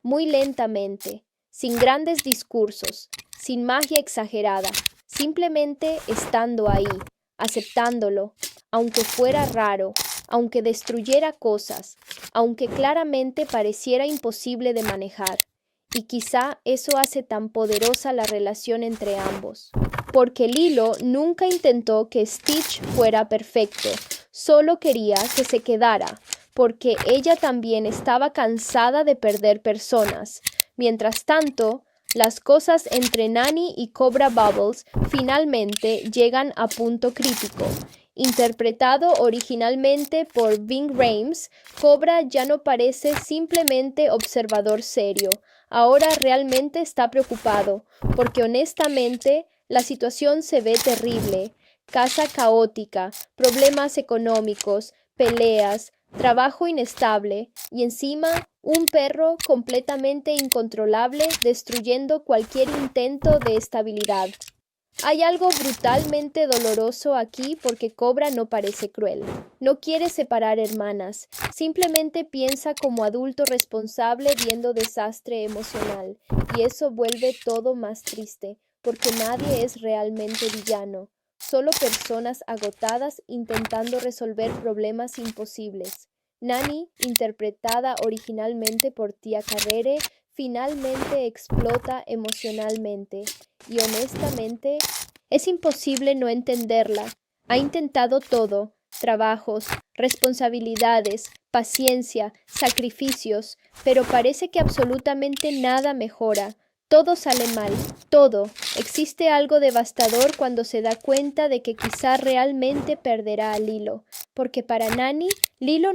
muy lentamente, sin grandes discursos, sin magia exagerada, simplemente estando ahí, aceptándolo, aunque fuera raro, aunque destruyera cosas, aunque claramente pareciera imposible de manejar. Y quizá eso hace tan poderosa la relación entre ambos. Porque Lilo nunca intentó que Stitch fuera perfecto, solo quería que se quedara, porque ella también estaba cansada de perder personas. Mientras tanto, las cosas entre Nani y Cobra Bubbles finalmente llegan a punto crítico. Interpretado originalmente por Ving Rhames, Cobra ya no parece simplemente observador serio. Ahora realmente está preocupado, porque honestamente La situación se ve terrible. Casa caótica, problemas económicos, peleas, trabajo inestable y encima un perro completamente incontrolable destruyendo cualquier intento de estabilidad. Hay algo brutalmente doloroso aquí porque Cobra no parece cruel. No quiere separar hermanas, simplemente piensa como adulto responsable viendo desastre emocional, y eso vuelve todo más triste, porque nadie es realmente villano, solo personas agotadas intentando resolver problemas imposibles. Nani, interpretada originalmente por Tia Carrere, finalmente explota emocionalmente y honestamente es imposible no entenderla. Ha intentado todo, trabajos, responsabilidades, paciencia, sacrificios, pero parece que absolutamente nada mejora. Todo sale mal, todo. Existe algo devastador cuando se da cuenta de que quizá realmente perderá a Lilo, porque para Nani, Lilo